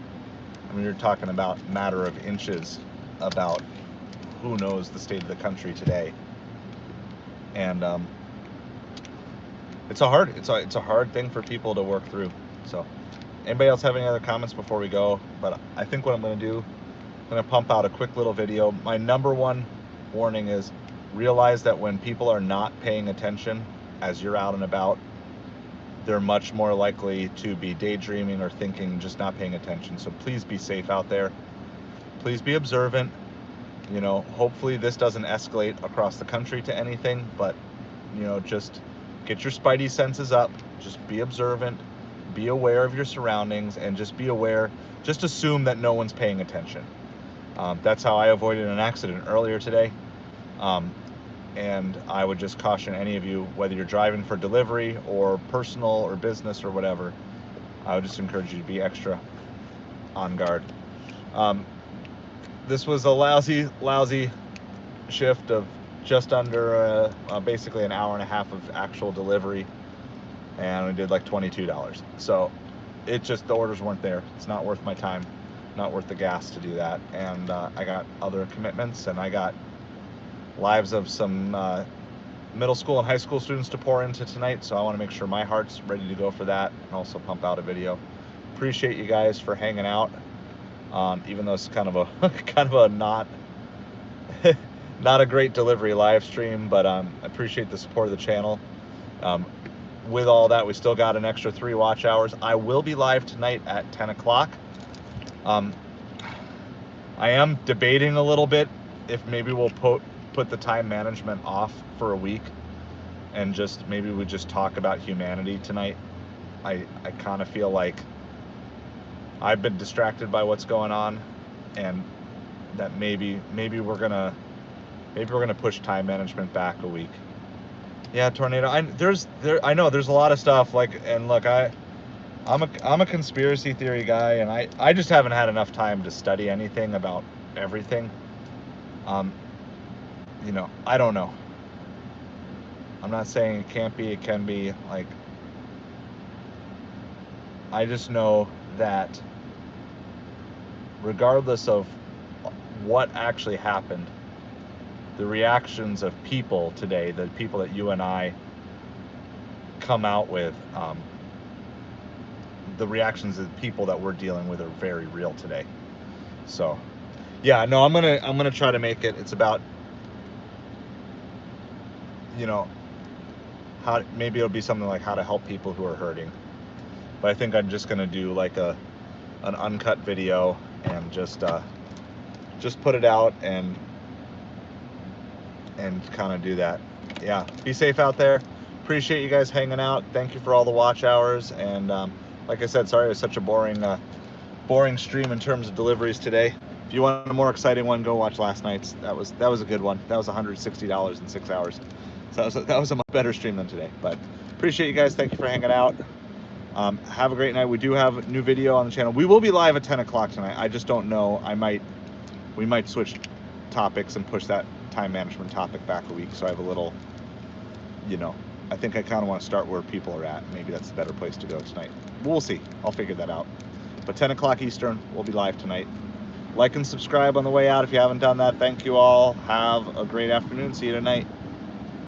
I mean, you're talking about a matter of inches about who knows the state of the country today. And it's a hard thing for people to work through. So, anybody else have any other comments before we go? But I think what I'm going to do, I'm going to pump out a quick little video. My number one warning is, realize that when people are not paying attention as you're out and about, they're much more likely to be daydreaming or thinking, just not paying attention. So please be safe out there. Please be observant. You know, hopefully this doesn't escalate across the country to anything, but, you know, just get your spidey senses up. Just be observant. Be aware of your surroundings, and just be aware. Just assume that no one's paying attention. That's how I avoided an accident earlier today. And I would just caution any of you, whether you're driving for delivery or personal or business or whatever, I would just encourage you to be extra on guard. This was a lousy shift of just under basically an hour and a half of actual delivery, and we did like $22. So it just, the orders weren't there. It's not worth my time, not worth the gas to do that. And I got other commitments, and I got lives of some middle school and high school students to pour into tonight, so I want to make sure my heart's ready to go for that, and also pump out a video. Appreciate you guys for hanging out, even though it's kind of a not a great delivery live stream, but I appreciate the support of the channel. With all that, we still got an extra 3 watch hours. I will be live tonight at 10 o'clock. I am debating a little bit if maybe we'll put the time management off for a week, and just maybe we just talk about humanity tonight. I kind of feel like I've been distracted by what's going on, and that maybe we're gonna push time management back a week. Yeah, tornado. I know there's a lot of stuff, like, and look, I'm a conspiracy theory guy, and I just haven't had enough time to study anything about everything. You know, I don't know. I'm not saying it can't be, it can be. Like, I just know that regardless of what actually happened, the reactions of people today, the people that you and I come out with, the reactions of the people that we're dealing with are very real today. So yeah, no, I'm gonna try to make it. It's about, you know, how, maybe it'll be something like how to help people who are hurting. But I think I'm just gonna do like an uncut video, and just put it out and kind of do that. Yeah, be safe out there. Appreciate you guys hanging out. Thank you for all the watch hours. And like I said, sorry it was such a boring stream in terms of deliveries today. If you want a more exciting one, go watch last night's. That was a good one. That was $160 in 6 hours. So that was a much better stream than today. But appreciate you guys. Thank you for hanging out. Have a great night. We do have a new video on the channel. We will be live at 10 o'clock tonight. I just don't know. We might switch topics and push that time management topic back a week. So I have a little, you know, I think I kind of want to start where people are at. Maybe that's the better place to go tonight. We'll see. I'll figure that out. But 10 o'clock Eastern, we'll be live tonight. Like and subscribe on the way out if you haven't done that. Thank you all. Have a great afternoon. See you tonight.